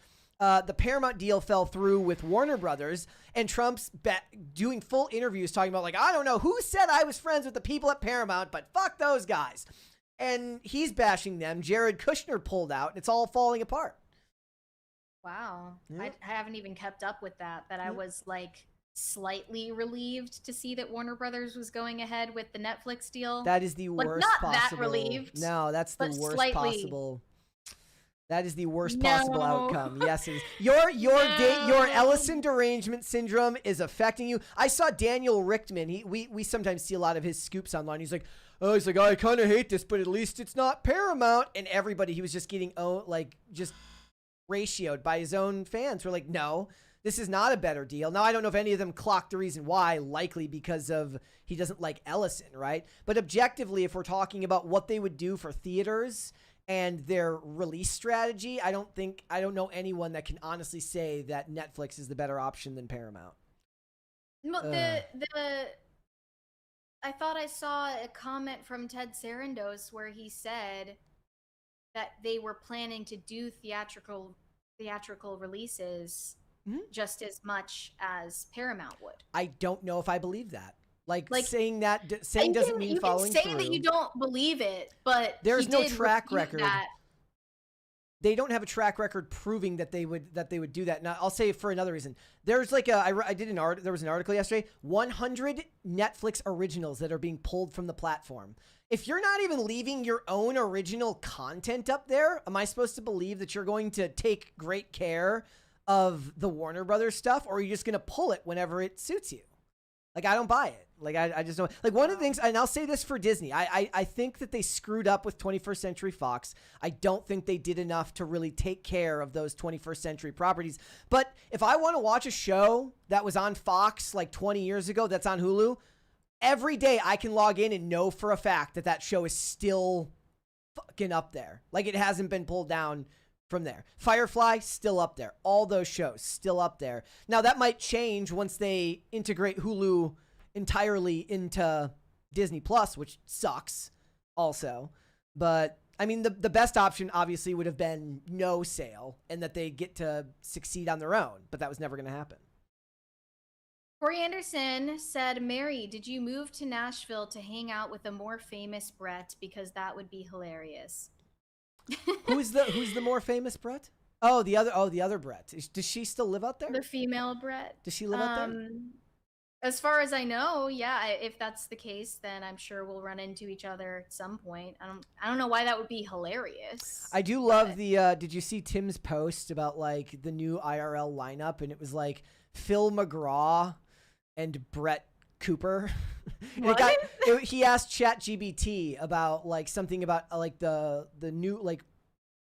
A: the Paramount deal fell through with Warner Brothers, and Trump's doing full interviews talking about, like, I don't know who said I was friends with the people at Paramount, but fuck those guys. And he's bashing them. Jared Kushner pulled out, and it's all falling apart.
B: Wow.
A: Yeah.
B: I haven't even kept up with that, but I was like slightly relieved to see that Warner Brothers was going ahead with the Netflix deal.
A: That is the
B: Like,
A: worst
B: not that
A: possible.
B: relieved,
A: No, that's the
B: but
A: worst
B: slightly.
A: possible. That is the worst possible
B: No.
A: outcome. Yes, it is. Your Ellison derangement syndrome is affecting you. I saw Daniel Richtman. We sometimes see a lot of his scoops online. He's like, I kind of hate this, but at least it's not Paramount. And everybody, he was just getting just ratioed by his own fans. We're like, no, this is not a better deal. Now, I don't know if any of them clocked the reason why, likely because of he doesn't like Ellison, right? But objectively, if we're talking about what they would do for theaters and their release strategy, I don't know anyone that can honestly say that Netflix is the better option than Paramount.
B: Well, I thought I saw a comment from Ted Sarandos where he said that they were planning to do theatrical releases just as much as Paramount would.
A: I don't know if I believe that. Like saying doesn't mean following
B: through. You
A: through.
B: can say that you don't believe it, but
A: there's
B: he
A: no
B: did
A: track
B: refute
A: record.
B: that.
A: They don't have a track record proving that they would do that. Now, I'll say for another reason. There's like there was an article yesterday, 100 Netflix originals that are being pulled from the platform. If you're not even leaving your own original content up there, am I supposed to believe that you're going to take great care of the Warner Brothers stuff, or are you just going to pull it whenever it suits you? Like, I don't buy it. Like, I just don't. Like, one of the things, and I'll say this for Disney, I think that they screwed up with 21st Century Fox. I don't think they did enough to really take care of those 21st Century properties. But if I want to watch a show that was on Fox like 20 years ago that's on Hulu, every day I can log in and know for a fact that that show is still fucking up there. Like, it hasn't been pulled down from there. Firefly, still up there. All those shows, still up there. Now, that might change once they integrate Hulu entirely into Disney Plus, which sucks also. But, I mean, the best option obviously would have been no sale and that they get to succeed on their own. But that was never going to happen.
B: Corey Anderson said, Mary, did you move to Nashville to hang out with a more famous Brett? Because that would be hilarious.
A: Who's the more famous Brett? Oh, the other Brett. Does she still live out there?
B: The female Brett.
A: Does she live out there?
B: As far as I know, yeah. If that's the case, then I'm sure we'll run into each other at some point. I don't know why that would be hilarious.
A: I do love the. Did you see Tim's post about like the new IRL lineup? And it was like Phil McGraw and Brett Cooper. He asked ChatGPT about like something about like the new like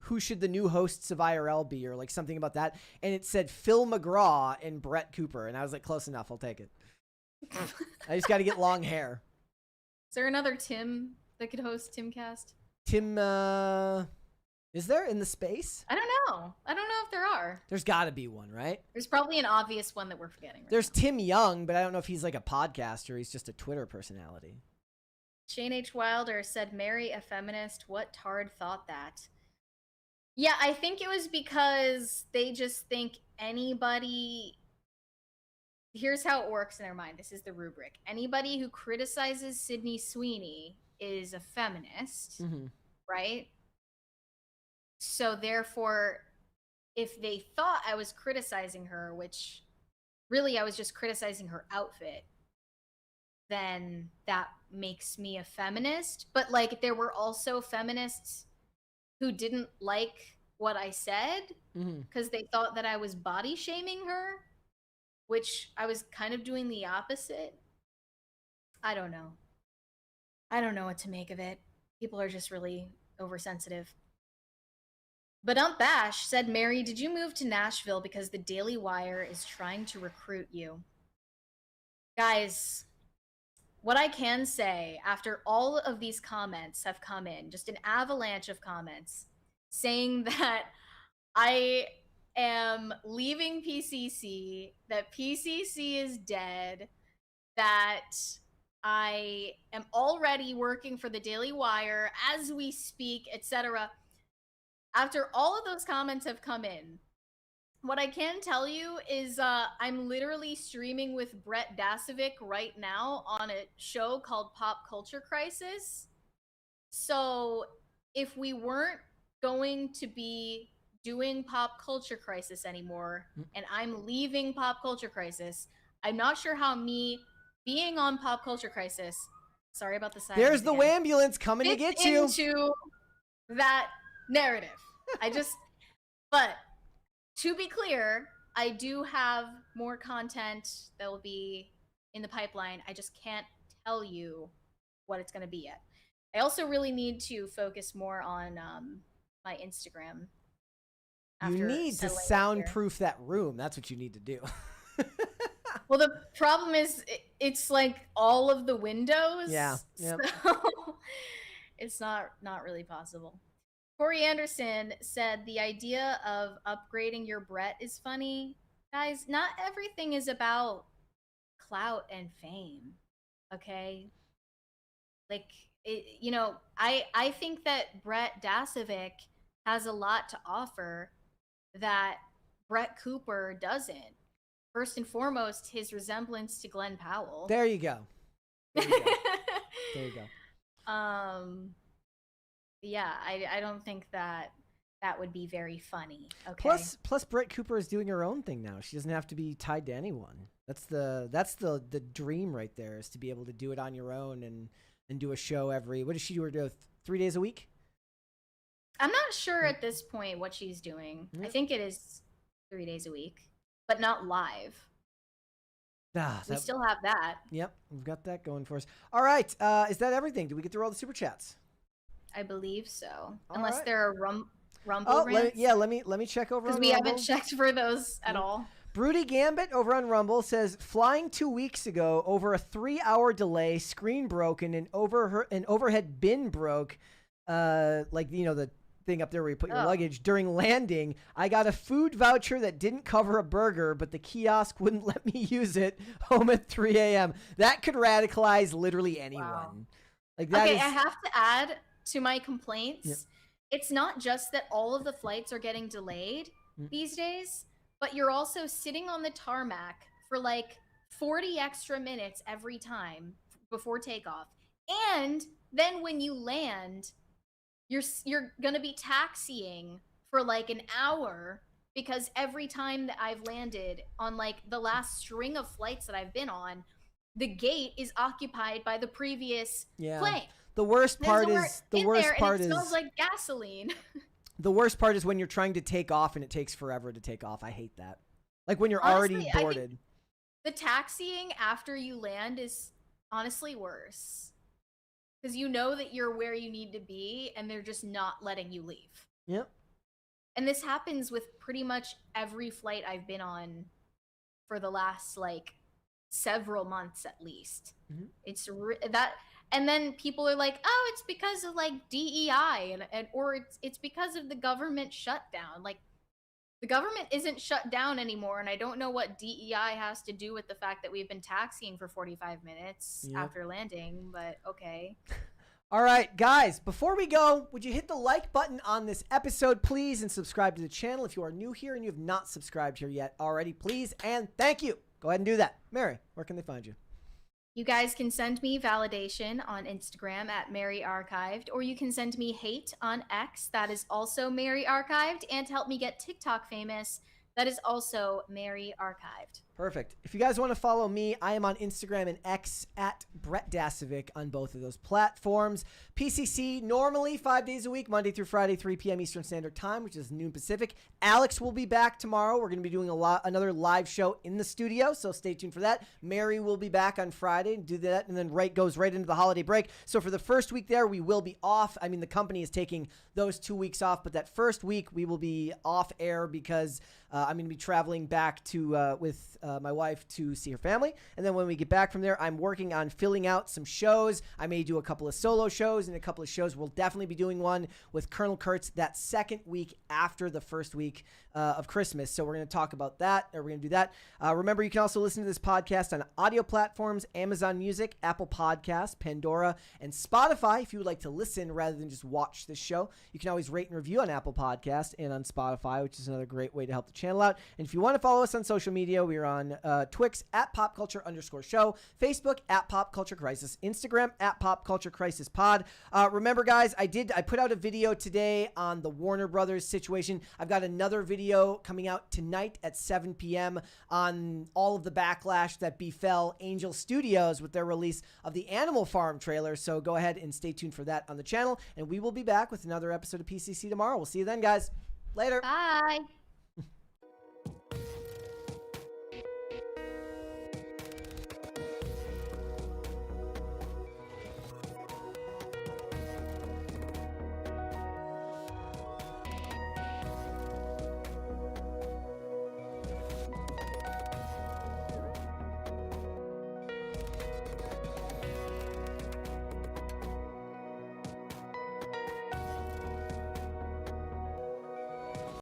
A: who should the new hosts of IRL be or like something about that, and it said Phil McGraw and Brett Cooper, and I was like, close enough, I'll take it. I just got to get long hair.
B: Is there another Tim that could host Timcast?
A: Tim, is there in the space?
B: I don't know if there are.
A: There's got to be one, right?
B: There's probably an obvious one that we're forgetting.
A: There's Tim Young, but I don't know if he's like a podcaster. He's just a Twitter personality.
B: Shane H. Wilder said, Mary, a feminist. What tard thought that? Yeah, I think it was because they just think anybody... Here's how it works in their mind. This is the rubric. Anybody who criticizes Sydney Sweeney is a feminist, right? So therefore, if they thought I was criticizing her, which really I was just criticizing her outfit, then that makes me a feminist. But like, there were also feminists who didn't like what I said because they thought that I was body shaming her, which I was kind of doing the opposite. I don't know. I don't know what to make of it. People are just really oversensitive. But Bash said, Mary, did you move to Nashville because the Daily Wire is trying to recruit you? Guys, what I can say after all of these comments have come in, just an avalanche of comments saying that I am leaving PCC, that PCC is dead, that I am already working for the Daily Wire as we speak, etc. After all of those comments have come in, What I can tell you is I'm literally streaming with Brett Dasovic right now on a show called Pop Culture Crisis. So if we weren't going to be doing Pop Culture Crisis anymore, and I'm leaving Pop Culture Crisis, I'm not sure how me being on Pop Culture Crisis, sorry about the silence.
A: There's the ambulance coming to get you.
B: Into that narrative. But to be clear, I do have more content that will be in the pipeline. I just can't tell you what it's going to be yet. I also really need to focus more on my Instagram.
A: You need to soundproof that room. That's what you need to do.
B: Well, the problem is it's like all of the windows.
A: Yeah. Yep.
B: So it's not really possible. Corey Anderson said the idea of upgrading your Brett is funny. Guys, not everything is about clout and fame. Okay? Like, I think that Brett Dasovic has a lot to offer that Brett Cooper doesn't. First and foremost, his resemblance to Glenn Powell.
A: There you go. There you go.
B: Yeah, I don't think that would be very funny. Okay.
A: Plus, Brett Cooper is doing her own thing now. She doesn't have to be tied to anyone. That's the dream right there, is to be able to do it on your own and do a show every. What does she do? 3 days a week?
B: I'm not sure at this point what she's doing. I think it is 3 days a week, but not live. We still have that.
A: Yep, we've got that going for us. All right, is that everything? Did we get through all the super chats?
B: I believe so.
A: All
B: Unless
A: right.
B: there are Rumble rants.
A: Let me check over on
B: because we
A: Rumble.
B: haven't checked for those at all.
A: Broody Gambit over on Rumble says, flying 2 weeks ago, over a 3-hour delay, screen broken, and overhead bin broke, the thing up there where you put your luggage. During landing, I got a food voucher that didn't cover a burger, but the kiosk wouldn't let me use it home at 3 a.m. That could radicalize literally anyone.
B: Wow.
A: Like that
B: I have to add to my complaints.
A: Yep.
B: It's not just that all of the flights are getting delayed these days, but you're also sitting on the tarmac for like 40 extra minutes every time before takeoff. And then when you land, you're going to be taxiing for like an hour, because every time that I've landed on like the last string of flights that I've been on, the gate is occupied by the previous plane.
A: The worst part is
B: it smells like gasoline.
A: The worst part is when you're trying to take off and it takes forever to take off. I hate that. Like when you're already boarded.
B: The taxiing after you land is honestly worse, because you know that you're where you need to be and they're just not letting you leave.
A: Yep. And
B: this happens with pretty much every flight I've been on for the last like several months at least.
A: Mm-hmm.
B: It's that. And then people are like, "Oh, it's because of like DEI or it's because of the government shutdown." Like, the government isn't shut down anymore, and I don't know what DEI has to do with the fact that we've been taxiing for 45 minutes after landing, but okay.
A: All right, guys, before we go, would you hit the like button on this episode, please, and subscribe to the channel if you are new here and you have not subscribed here yet already, please, and thank you. Go ahead and do that. Mary, where can they find you?
B: You guys can send me validation on Instagram at Mary Archived, or you can send me hate on X, that is also Mary Archived, and to help me get TikTok famous, that is also Mary Archived.
A: Perfect. If you guys want to follow me, I am on Instagram and X at Brett Dasovic on both of those platforms. PCC normally 5 days a week, Monday through Friday, 3 p.m. Eastern Standard Time, which is noon Pacific. Alex will be back tomorrow. We're going to be doing another live show in the studio, so stay tuned for that. Mary will be back on Friday and do that, and then goes right into the holiday break. So for the first week there, we will be off. I mean, the company is taking those 2 weeks off, but that first week we will be off air because I'm going to be traveling back to with my wife to see her family. And then when we get back from there, I'm working on filling out some shows. I may do a couple of solo shows and a couple of shows. We'll definitely be doing one with Colonel Kurtz that second week after the first week of Christmas. So we're going to talk about that, or we're going to do that. Remember, you can also listen to this podcast on audio platforms, Amazon Music, Apple Podcasts, Pandora, and Spotify. If you would like to listen rather than just watch this show, you can always rate and review on Apple Podcasts and on Spotify, which is another great way to help the channel out. And if you want to follow us on social media, we are on Twix at popculture_show, Facebook at Pop Culture Crisis, Instagram at Pop Culture Crisis Pod. Remember, guys, I put out a video today on the Warner Brothers situation. I've got another video coming out tonight at 7 p.m. on all of the backlash that befell Angel Studios with their release of the Animal Farm trailer. So go ahead and stay tuned for that on the channel. And we will be back with another episode of PCC tomorrow. We'll see you then, guys. Later.
B: Bye.